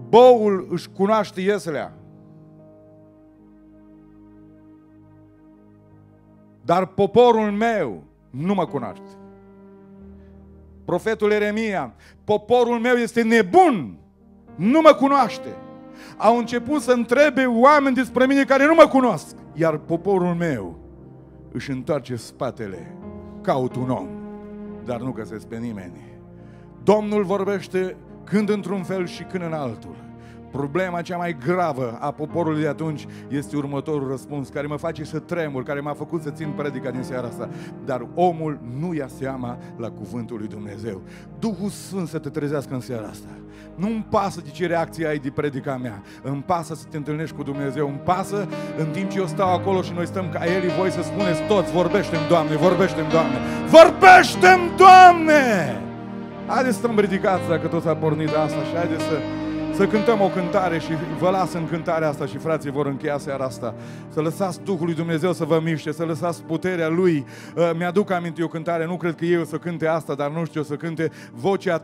Boul își cunoaște ieslea. Dar poporul meu nu mă cunoaște. Profetul Ieremia, poporul meu este nebun, nu mă cunoaște. Au început să întrebe oameni despre mine care nu mă cunosc. Iar poporul meu își întoarce spatele, caut un om, dar nu găsesc pe nimeni. Domnul vorbește când într-un fel și când în altul. Problema cea mai gravă a poporului de atunci este următorul răspuns, care mă face să tremur, care m-a făcut să țin predica din seara asta. Dar omul nu ia seama la cuvântul lui Dumnezeu. Duhul Sfânt să te trezească în seara asta. Nu-mi pasă de ce reacție ai de predica mea. Îmi pasă să te întâlnești cu Dumnezeu. Îmi pasă în timp ce eu stau acolo și noi stăm ca Eli, voi să spuneți toți, vorbește-mi, Doamne, vorbește-mi, Doamne, vorbește-mi, Doamne! Haideți să stăm ridicați dacă tot s-a pornit asta și haideți să cântăm o cântare și vă las în cântarea asta și frații vor încheia seara asta. Să lăsați Duhul lui Dumnezeu să vă miște, să lăsați puterea Lui. Mi-aduc aminte o cântare, nu cred că eu o să cânte asta, dar nu știu o să cânte. Vocea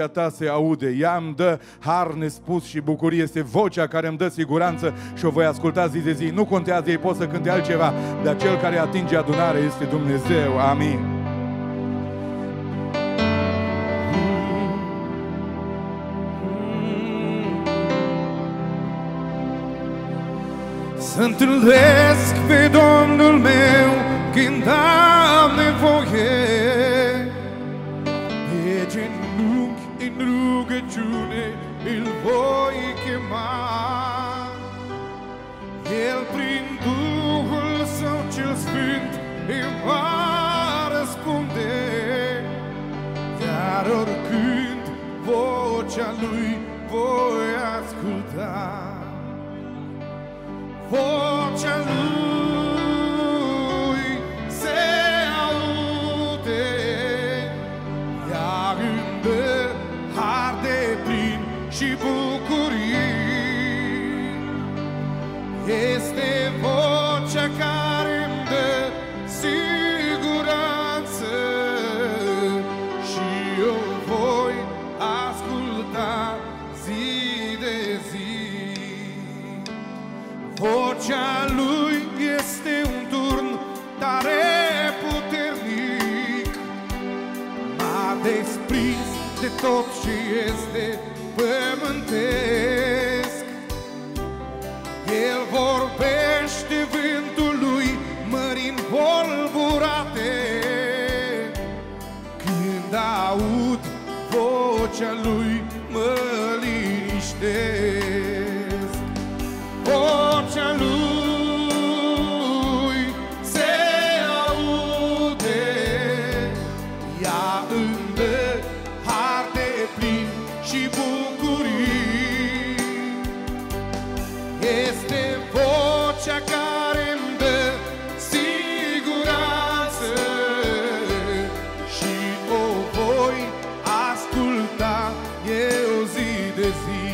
ta se aude, ea îmi dă har nespus și bucurie. Este vocea care îmi dă siguranță și o voi asculta zi de zi. Nu contează, ei pot să cânte altceva, dar cel care atinge adunarea este Dumnezeu. Amin. Să întâlnesc pe Domnul meu când am nevoie, pe genunchi în rugăciune îl voi chema. El prin Duhul Său cel Sfânt îmi va răspunde, iar oricând vocea Lui voi asculta. Vocea Lui se aude, ea îmi dă har de plin și bucurii. Este vocea care îmi dă siguranță și eu voi asculta zi de zi. Vocea Lui este un turn tare puternic, m-a desprins de tot ce este pământesc. El vorbește vântului mări învolburate, când aud vocea Lui mă liniștesc. Vocea Lui se aude, și bucurii. Este vocea care îmi dă siguranță și o voi asculta eu zi de zi.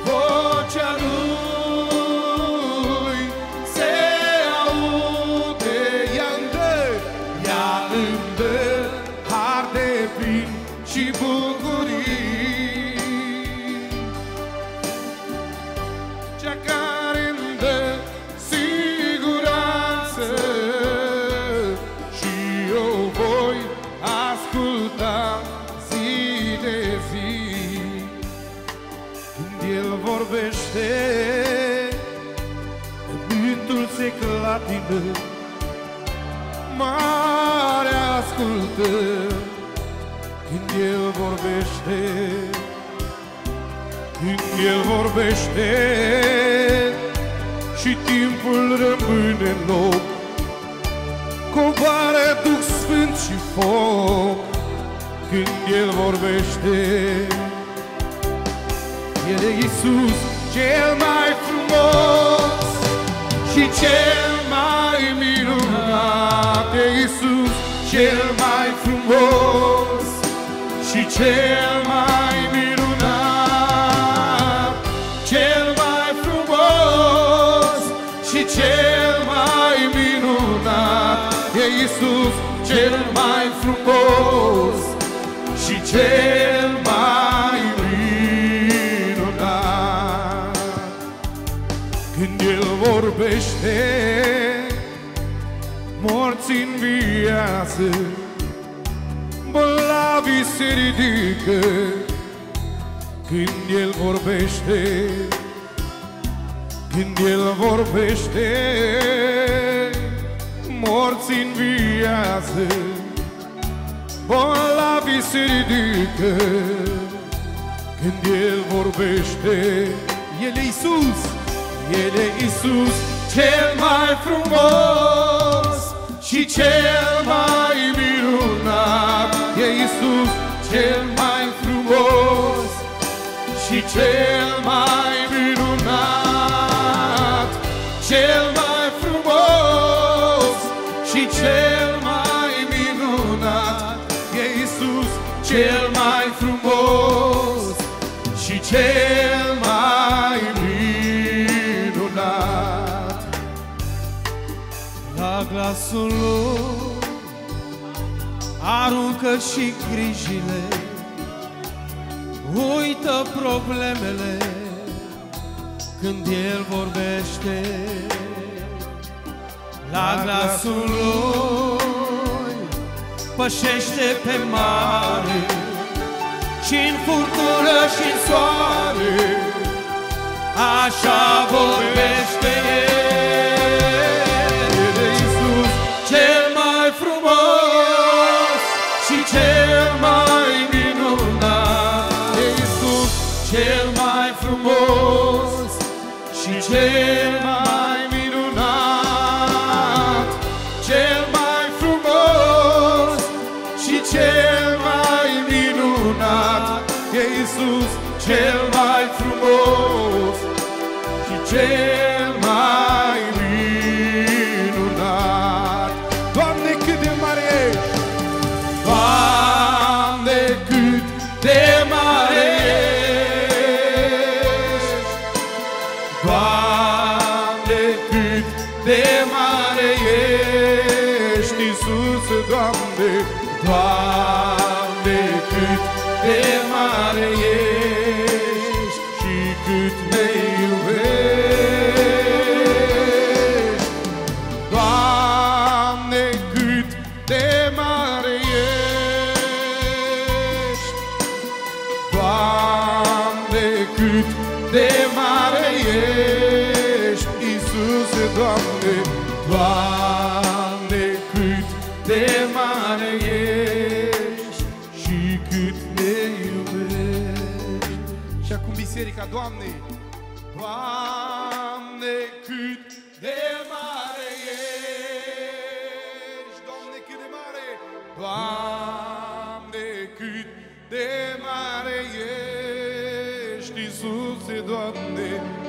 Vocea lui se aude, ea îmi dă har de plin și bucurii. Cea care îmi dă siguranță și eu voi asculta zi de zi. Când El vorbește, vântul se clatină, marea ascultă. Când El vorbește, când El vorbește, și timpul rămâne în loc. Coboară Duh Sfânt și foc. Când El vorbește, El e Iisus cel mai frumos și cel mai minunat. E Iisus cel mai frumos și cel mai minunat. Cel mai frumos și cel mai minunat. E Iisus cel mai frumos și cel mai minunat. Când El vorbește, morții înviază, bolnavii se ridică. Când El vorbește, când El vorbește, morții înviază, bolnavii se ridică. Când El vorbește, El e Iisus, El e Iisus cel mai frumos și cel mai minunat. E Iisus cel mai frumos și cel mai minunat. Cel mai frumos și cel mai minunat. E Iisus cel mai frumos și cel mai minunat. La glasul Lui aruncă și grijile, uită problemele. Când El vorbește, la glasul Lui pășește pe mare, și-n furtună și-n soare, așa vorbește El. El e Iisus cel mai frumos și cel mai minunat. E Iisus cel mai frumos și cel mai minunat. Cel mai frumos și cel mai minunat. E Iisus cel mai frumos și cel mai minunat. Doamne, cât de mare ești! Doamne, cât de mare ești! Doamne, cât de mare ești, Iisuse, Doamne! Doamne, cât de mare ești și cât ne iubești. Doamne, cât de mare ești. Doamne, cât de mare ești, Iisuse, Doamne. Doamne, cât de mare ești și cât ne iubești. Și acum biserica, Doamne, Doamne, cât de mare ești, Doamne, cât de mare, Doamne, cât de Doamne,